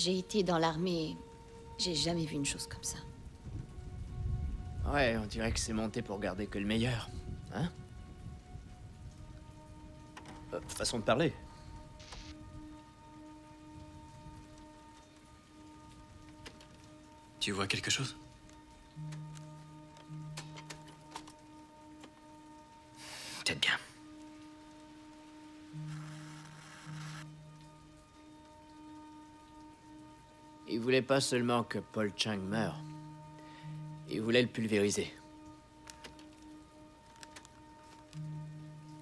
J'ai été dans l'armée. J'ai jamais vu une chose comme ça. Ouais, on dirait que c'est monté pour garder que le meilleur. Hein? Façon de parler. Tu vois quelque chose? Peut-être bien. Et voulait pas seulement que Paul Chang meure. Il voulait le pulvériser.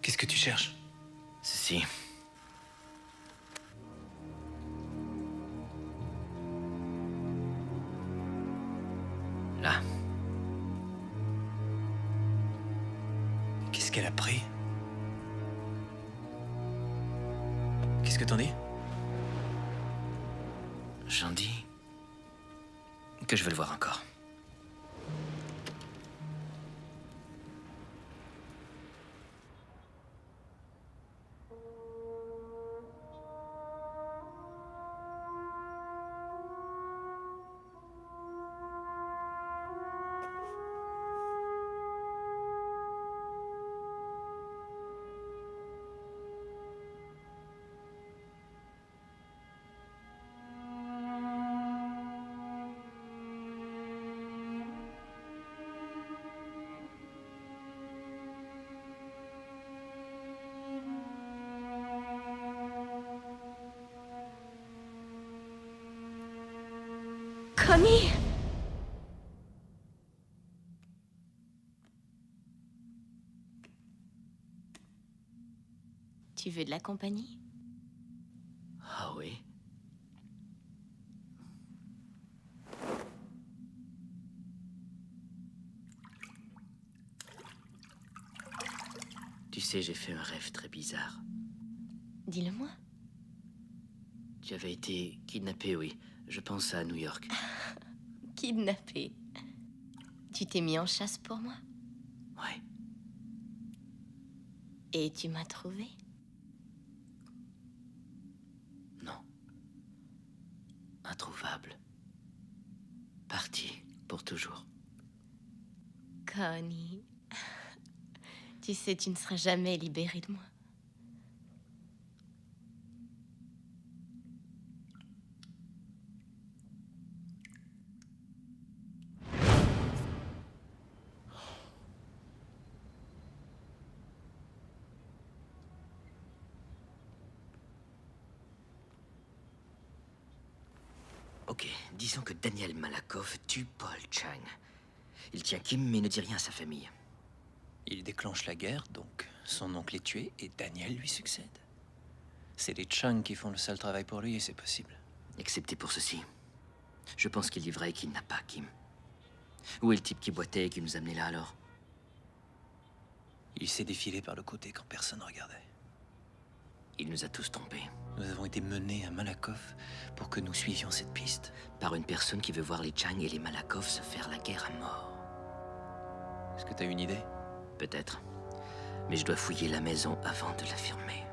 Qu'est-ce que tu cherches? Ceci. Là. Qu'est-ce qu'elle a pris? Qu'est-ce que t'en dis? J'en dis que je veux le voir encore. Connie! Tu veux de la compagnie? Ah oui. Tu sais, j'ai fait un rêve très bizarre. Dis-le-moi. Tu avais été kidnappé, oui. Je pense à New York. Kidnappé. Tu t'es mis en chasse pour moi? Ouais. Et tu m'as trouvé? Non. Introuvable. Parti pour toujours. Connie. Tu sais, tu ne seras jamais libérée de moi. Ok, disons que Daniel Malakoff tue Paul Chang. Il tient Kim, mais ne dit rien à sa famille. Il déclenche la guerre, donc son oncle est tué et Daniel lui succède. C'est les Chang qui font le sale travail pour lui et c'est possible. Excepté pour ceci. Je pense qu'il livrait et qu'il n'a pas Kim. Où est le type qui boitait et qui nous amenait là alors? Il s'est défilé par le côté quand personne ne regardait. Il nous a tous trompés. Nous avons été menés à Malakoff pour que nous suivions cette piste. Par une personne qui veut voir les Chang et les Malakoff se faire la guerre à mort. Est-ce que t'as une idée? Peut-être. Mais je dois fouiller la maison avant de l'affirmer.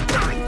Wait!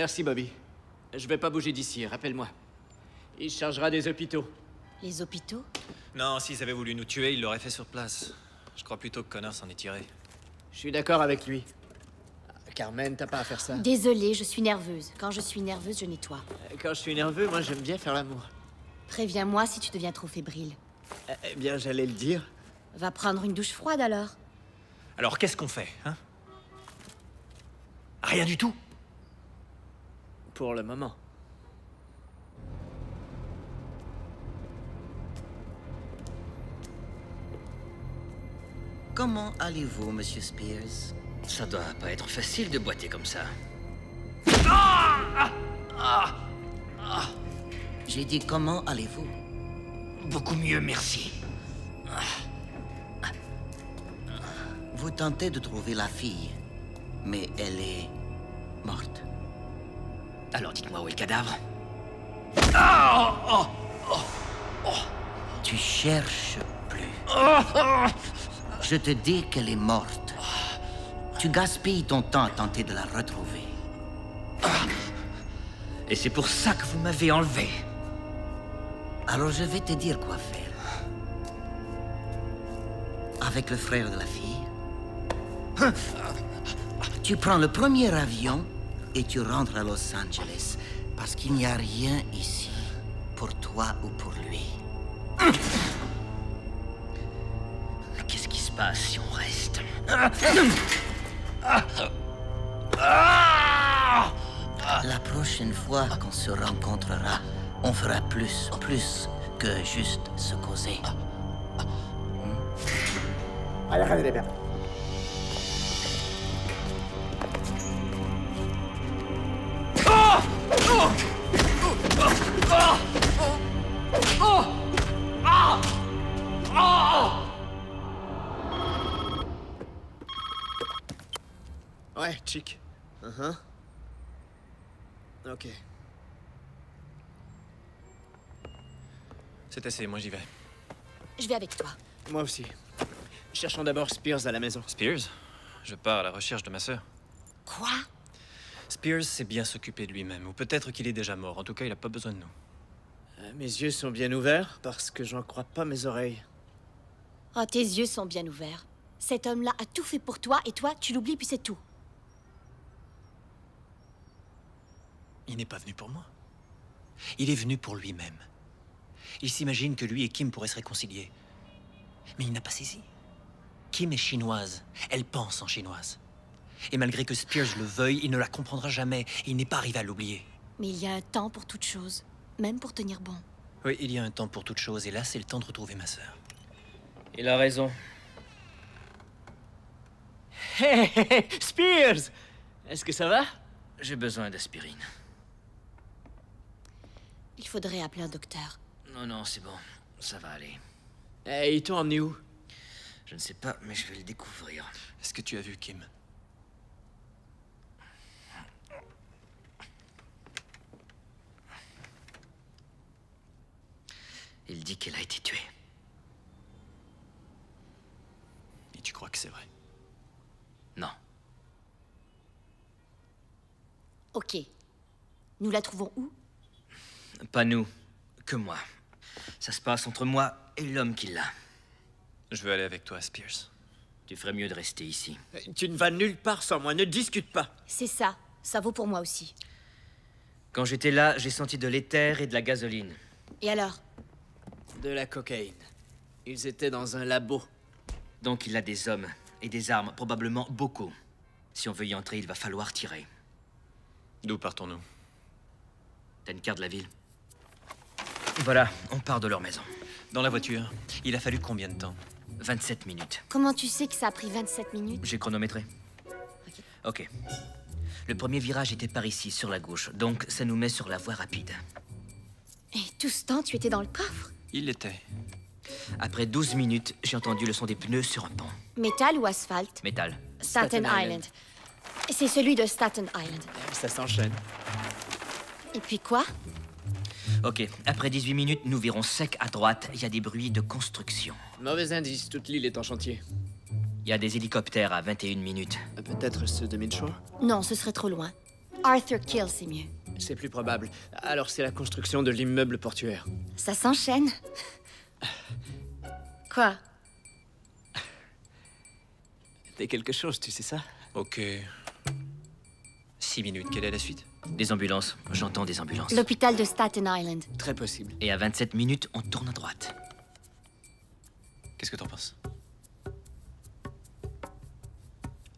Merci, Bobby. Je vais pas bouger d'ici, rappelle-moi. Il chargera des hôpitaux. Les hôpitaux? Non, s'ils avaient voulu nous tuer, ils l'auraient fait sur place. Je crois plutôt que Connor s'en est tiré. Je suis d'accord avec lui. Carmen, t'as pas à faire ça. Désolée, je suis nerveuse. Quand je suis nerveuse, je nettoie. Quand je suis nerveux, moi j'aime bien faire l'amour. Préviens-moi si tu deviens trop fébrile. Eh bien, j'allais le dire. Va prendre une douche froide alors. Alors qu'est-ce qu'on fait, hein? Rien du tout. Pour le moment. Comment allez-vous, Monsieur Spears? Ça doit pas être facile de boiter comme ça. J'ai dit comment allez-vous? Beaucoup mieux, merci. Vous tentez de trouver la fille, mais elle est morte. Alors dites-moi où est le cadavre? Tu cherches plus. Je te dis qu'elle est morte. Tu gaspilles ton temps à tenter de la retrouver. Et c'est pour ça que vous m'avez enlevé. Alors je vais te dire quoi faire. Avec le frère de la fille, tu prends le premier avion et tu rentres à Los Angeles. Parce qu'il n'y a rien ici pour toi ou pour lui. Mais qu'est-ce qui se passe si on reste? La prochaine fois qu'on se rencontrera, on fera plus que juste se causer. Ouais, chic. Ok. C'est assez, moi j'y vais. Je vais avec toi. Moi aussi. Cherchons d'abord Spears à la maison. Spears? Je pars à la recherche de ma sœur. Quoi? Spears sait bien s'occuper de lui-même, ou peut-être qu'il est déjà mort. En tout cas, il a pas besoin de nous. Mes yeux sont bien ouverts parce que j'en crois pas mes oreilles. Oh, tes yeux sont bien ouverts. Cet homme-là a tout fait pour toi et toi, tu l'oublies puis c'est tout. Il n'est pas venu pour moi. Il est venu pour lui-même. Il s'imagine que lui et Kim pourraient se réconcilier. Mais il n'a pas saisi. Kim est chinoise. Elle pense en chinoise. Et malgré que Spears le veuille, il ne la comprendra jamais. Il n'est pas arrivé à l'oublier. Mais il y a un temps pour toute chose, même pour tenir bon. Oui, il y a un temps pour toute chose, et là, c'est le temps de retrouver ma sœur. Il a raison. Hey, Spears! Est-ce que ça va? J'ai besoin d'aspirine. Il faudrait appeler un docteur. Non, c'est bon. Ça va aller. Hey, ils t'ont emmené où? Je ne sais pas, mais je vais le découvrir. Est-ce que tu as vu Kim? Il dit qu'elle a été tuée. Et tu crois que c'est vrai? Non. Ok. Nous la trouvons où? Pas nous, que moi. Ça se passe entre moi et l'homme qui l'a. Je veux aller avec toi, Spears. Tu ferais mieux de rester ici. Tu ne vas nulle part sans moi, ne discute pas. C'est ça. Ça vaut pour moi aussi. Quand j'étais là, j'ai senti de l'éther et de la gasoline. Et alors? De la cocaïne. Ils étaient dans un labo. Donc il a des hommes et des armes, probablement beaucoup. Si on veut y entrer, il va falloir tirer. D'où partons-nous? T'as une carte de la ville? Voilà, on part de leur maison. Dans la voiture. Il a fallu combien de temps? 27 minutes. Comment tu sais que ça a pris 27 minutes? J'ai chronométré. Ok. Le premier virage était par ici, sur la gauche. Donc, ça nous met sur la voie rapide. Et tout ce temps, tu étais dans le coffre? Il l'était. Après 12 minutes, j'ai entendu le son des pneus sur un pont. Métal ou asphalte? Métal. Staten Island. C'est celui de Staten Island. Ça s'enchaîne. Et puis quoi? Ok, après 18 minutes, nous verrons sec à droite. Il y a des bruits de construction. Mauvais indice, toute l'île est en chantier. Il y a des hélicoptères à 21 minutes. Peut-être ceux de Midshore? Non, ce serait trop loin. Arthur Kill, c'est mieux. C'est plus probable. Alors c'est la construction de l'immeuble portuaire. Ça s'enchaîne. Quoi? T'es quelque chose, tu sais ça? Ok. 6 minutes, quelle est la suite? Des ambulances. J'entends des ambulances. L'hôpital de Staten Island. Très possible. Et à 27 minutes, on tourne à droite. Qu'est-ce que t'en penses?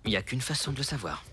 Il n'y a qu'une façon de le savoir.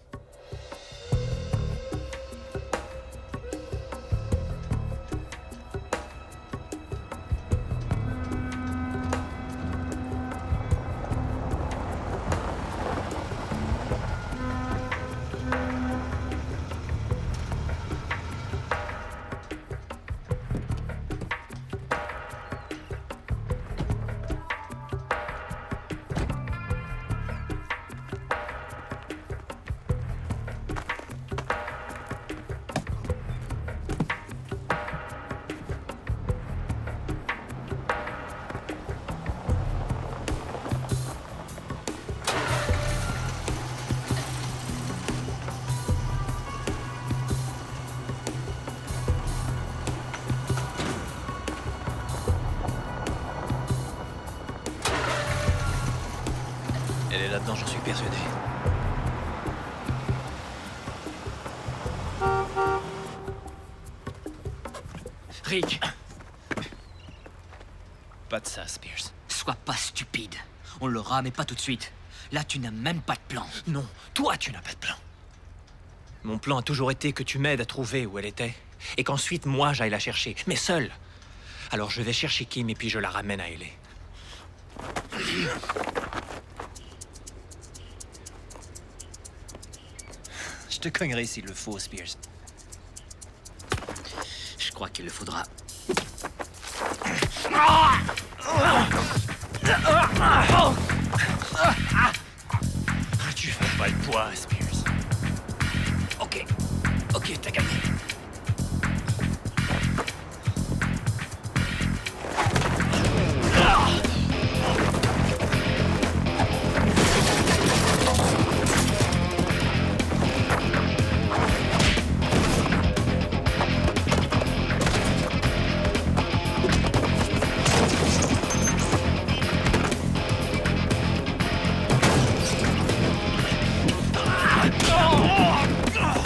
Elle est là-dedans, j'en suis persuadé. Rick, Pas de ça, Spears. sois pas stupide. On l'aura, mais pas tout de suite. Là, tu n'as même pas de plan. Non, toi, tu n'as pas de plan. Mon plan a toujours été que tu m'aides à trouver où elle était. Et qu'ensuite, moi, j'aille la chercher. Mais seul. Alors je vais chercher Kim et puis je la ramène à Ellie. Je te cognerai s'il le faut, Spears. Je crois qu'il le faudra. Tu fais pas le poids, Spears. Ok, t'as gagné.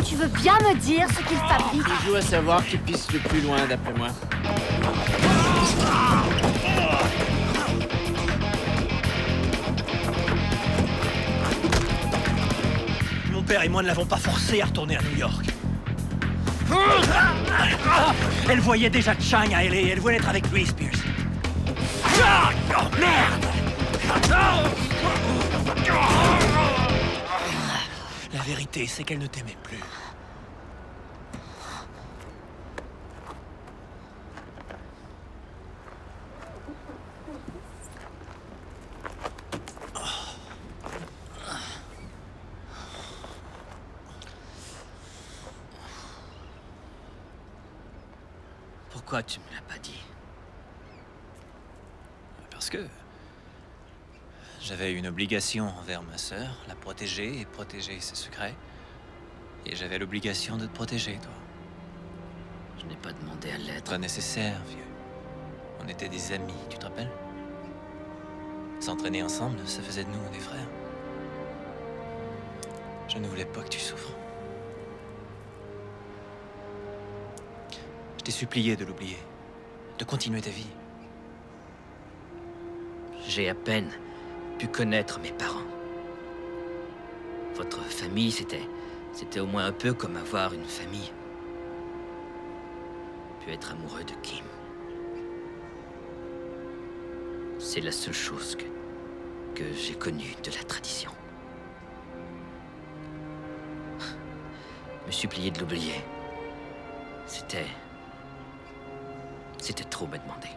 Tu veux bien me dire ce qu'il fabrique? Il joue à savoir qui pisse le plus loin, d'après moi. Mon père et moi ne l'avons pas forcé à retourner à New York. Elle voyait déjà Chang à Ellie, elle voulait être avec lui, Spears. Oh, merde! La vérité, c'est qu'elle ne t'aimait plus. Pourquoi tu me l'as pas dit? Parce que j'avais une obligation envers ma sœur, la protéger et protéger ses secrets. Et j'avais l'obligation de te protéger, toi. Je n'ai pas demandé à l'être. Pas nécessaire, vieux. On était des amis, tu te rappelles? S'entraîner ensemble, ça faisait de nous des frères. Je ne voulais pas que tu souffres. Je t'ai supplié de l'oublier, de continuer ta vie. J'ai à peine pu connaître mes parents. Votre famille, c'était au moins un peu comme avoir une famille. Puis être amoureux de Kim. C'est la seule chose que j'ai connue de la tradition. Me supplier de l'oublier. C'était trop me demander.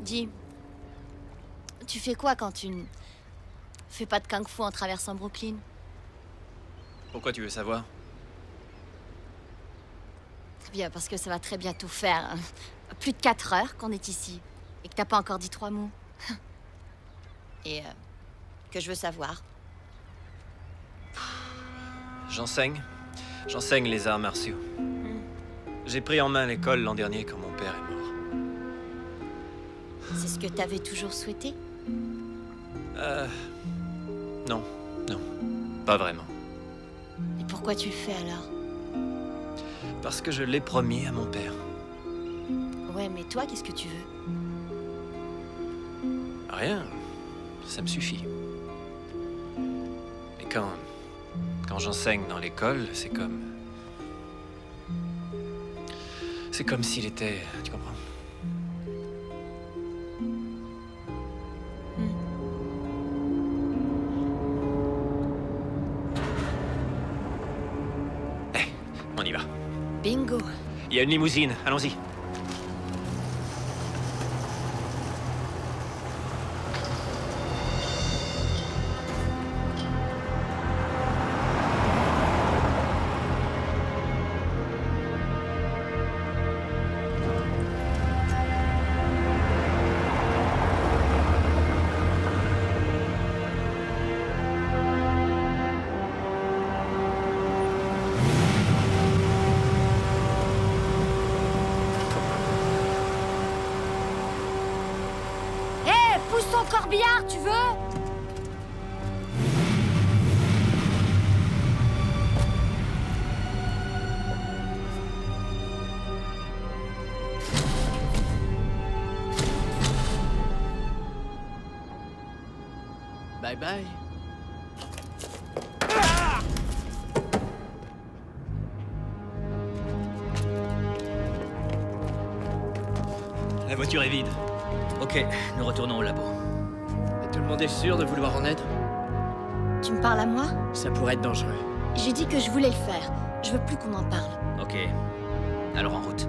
Dis, tu fais quoi quand tu ne fais pas de kung-fu en traversant Brooklyn? Pourquoi tu veux savoir? Bien, parce que ça va très bientôt faire plus de 4 heures qu'on est ici. Et que t'as pas encore dit 3 mots. Et que je veux savoir. J'enseigne. J'enseigne les arts martiaux. J'ai pris en main l'école l'an dernier quand mon père est mort. C'est ce que t'avais toujours souhaité? Non, non, pas vraiment. Et pourquoi tu le fais alors? Parce que je l'ai promis à mon père. Ouais, mais toi, qu'est-ce que tu veux? Rien, ça me suffit. Et quand j'enseigne dans l'école, c'est comme... C'est comme s'il était... Tu comprends? On y va. Bingo. Il y a une limousine, allons-y. Pousse ton corbillard, tu veux? Bye bye. La voiture est vide. Ok, nous retournons au labo. Et tout le monde est sûr de vouloir en être? Tu me parles à moi? Ça pourrait être dangereux. J'ai dit que je voulais le faire. Je veux plus qu'on en parle. Ok, alors en route.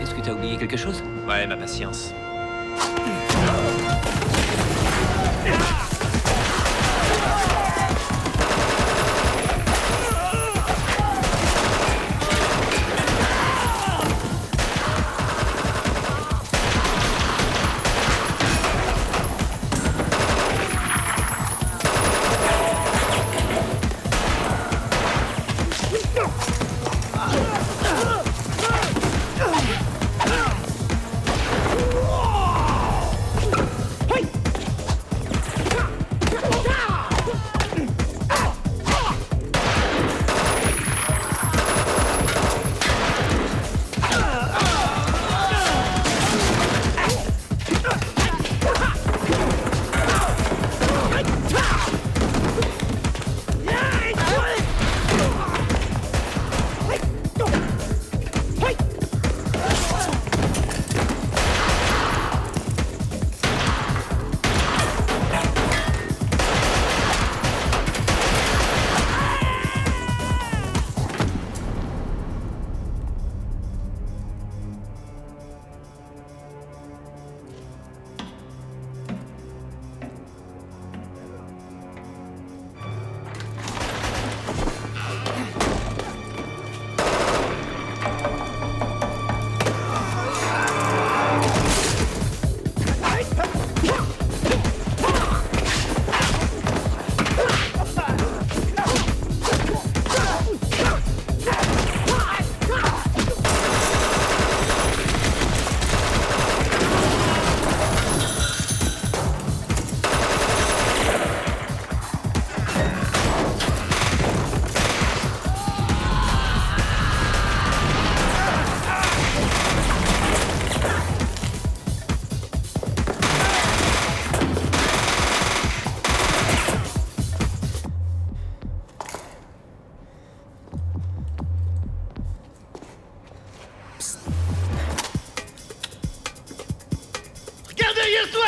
Est-ce que t'as oublié quelque chose? Ouais, ma patience. Tire-toi!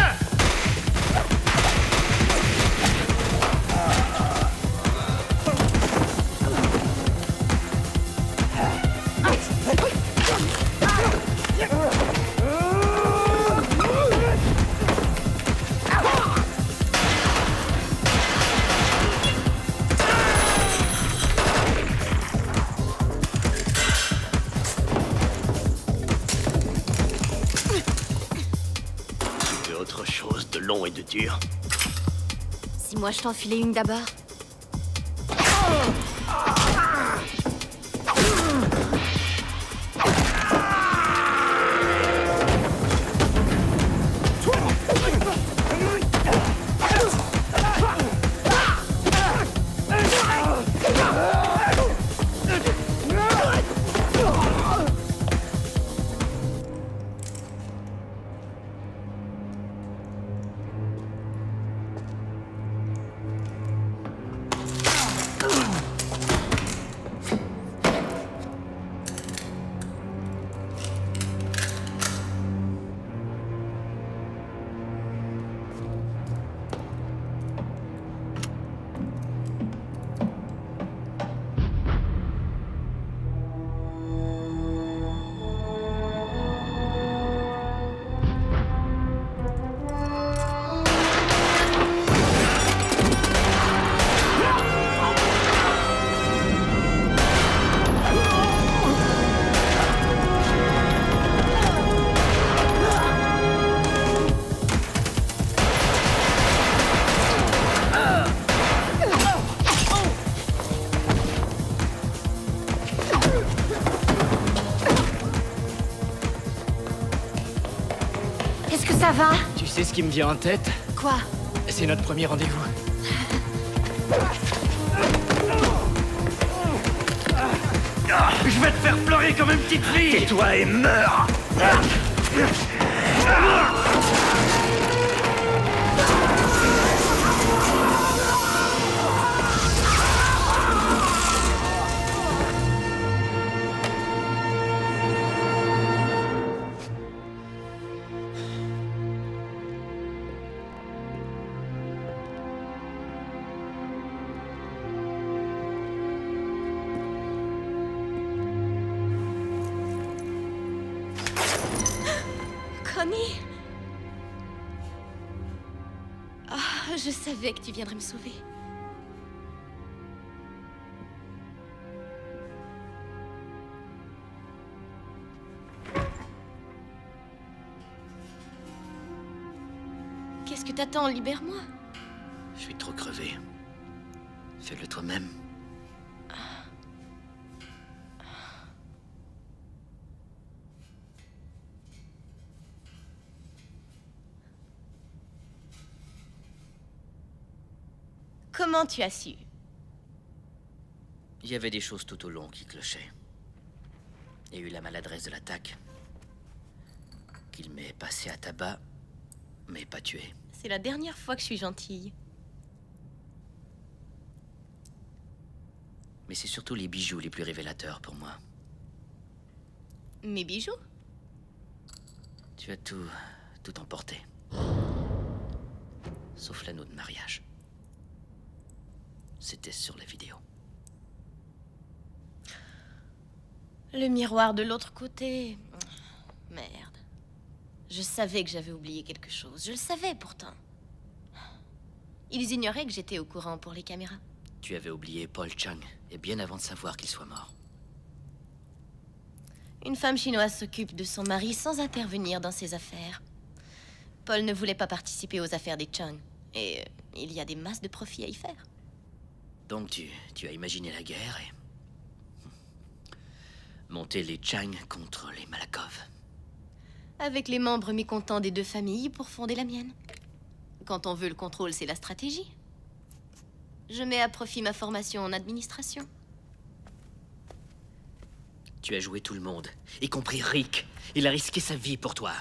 Tu veux autre chose de long et de dur? Si moi je t'en filais une d'abord. Est-ce que ça va? Tu sais ce qui me vient en tête? Quoi? C'est notre premier rendez-vous. Je vais te faire pleurer comme une petite fille! Tais-toi et meurs! Connie! Ah, je savais que tu viendrais me sauver. Qu'est-ce que t'attends? Libère-moi. Je suis trop crevé. Fais-le toi-même. Comment tu as su? Il y avait des choses tout au long qui clochaient. Il y a eu la maladresse de l'attaque. Qu'il m'ait passé à tabac, mais pas tué. C'est la dernière fois que je suis gentille. Mais c'est surtout les bijoux les plus révélateurs pour moi. Mes bijoux? Tu as tout emporté. Sauf l'anneau de mariage. C'était sur la vidéo. Le miroir de l'autre côté. Merde. Je savais que j'avais oublié quelque chose. Je le savais pourtant. Ils ignoraient que j'étais au courant pour les caméras. Tu avais oublié Paul Chang, et bien avant de savoir qu'il soit mort. Une femme chinoise s'occupe de son mari sans intervenir dans ses affaires. Paul ne voulait pas participer aux affaires des Chang. Et il y a des masses de profits à y faire. Donc tu as imaginé la guerre et... monter les Chang contre les Malakov. Avec les membres mécontents des deux familles pour fonder la mienne. Quand on veut le contrôle, c'est la stratégie. Je mets à profit ma formation en administration. Tu as joué tout le monde, y compris Rick. Il a risqué sa vie pour toi.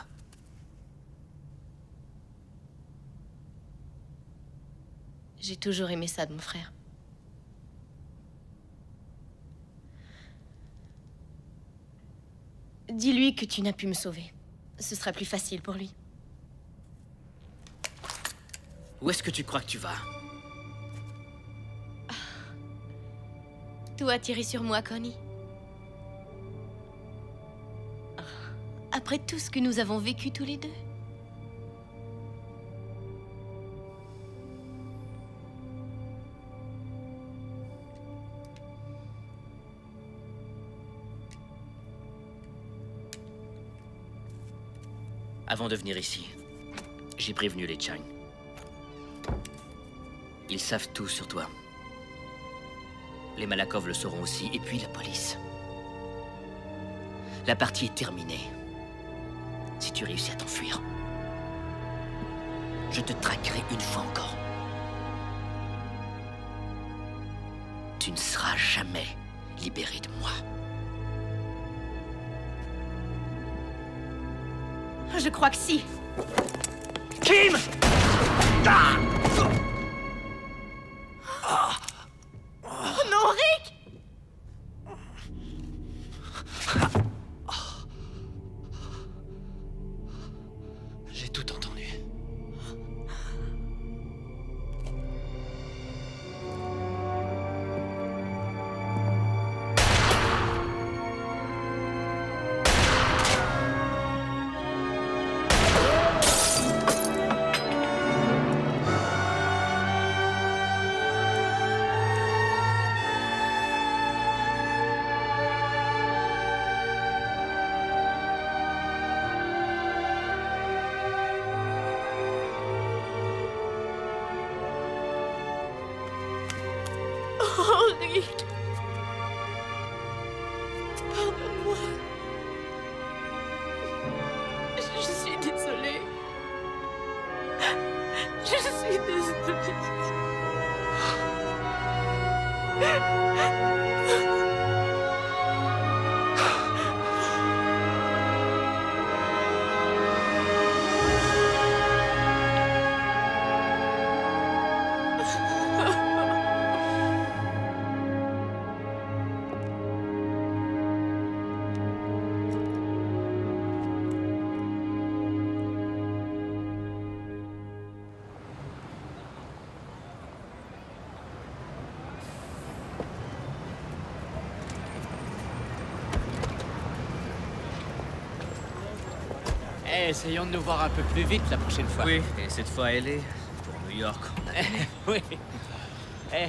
J'ai toujours aimé ça de mon frère. Dis-lui que tu n'as pu me sauver. Ce sera plus facile pour lui. Où est-ce que tu crois que tu vas? Tout a tiré sur moi, Connie. Après tout ce que nous avons vécu tous les deux. Avant de venir ici, j'ai prévenu les Chang. Ils savent tout sur toi. Les Malakoff le sauront aussi, et puis la police. La partie est terminée. Si tu réussis à t'enfuir, je te traquerai une fois encore. Tu ne seras jamais libéré de moi. Je crois que si. Kim! Ah! Oh non, Rick! J'ai tout entendu. Oh, Rick! Pardonne-moi. Je suis désolée. Je suis désolée. Essayons de nous voir un peu plus vite la prochaine fois. Oui, et cette fois, elle est pour New York. On a donné. Oui. Eh,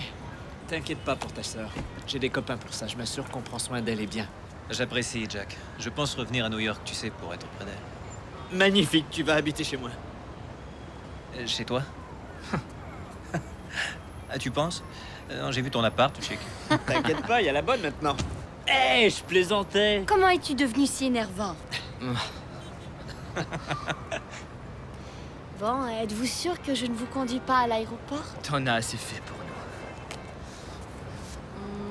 t'inquiète pas pour ta sœur. J'ai des copains pour ça. Je m'assure qu'on prend soin d'elle et bien. J'apprécie, Jack. Je pense revenir à New York, tu sais, pour être près d'elle. Magnifique, tu vas habiter chez moi. Chez toi? Ah, tu penses? Non, j'ai vu ton appart, chic. T'inquiète pas, il y a la bonne maintenant. Eh, je plaisantais. Comment es-tu devenu si énervant? Bon, êtes-vous sûr que je ne vous conduis pas à l'aéroport? T'en as assez fait pour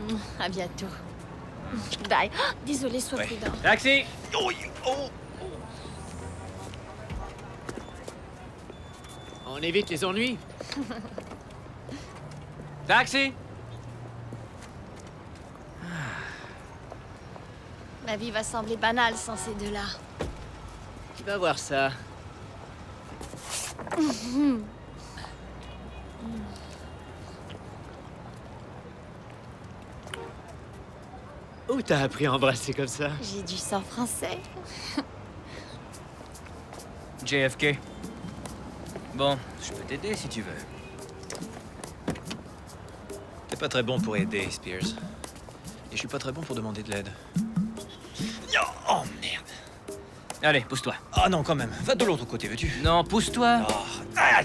nous. À bientôt. Bye. Oh, désolé, sois prudent. Taxi! On évite les ennuis. Taxi! Ma vie va sembler banale sans ces deux-là. Tu vas voir ça. Où t'as appris à embrasser comme ça? J'ai du sang français. JFK. Bon, je peux t'aider si tu veux. T'es pas très bon pour aider, Spears. Et je suis pas très bon pour demander de l'aide. Oh, merde. Allez, pousse-toi. Ah non, quand même. Va de l'autre côté, veux-tu? Non, pousse-toi. Oh. Ah,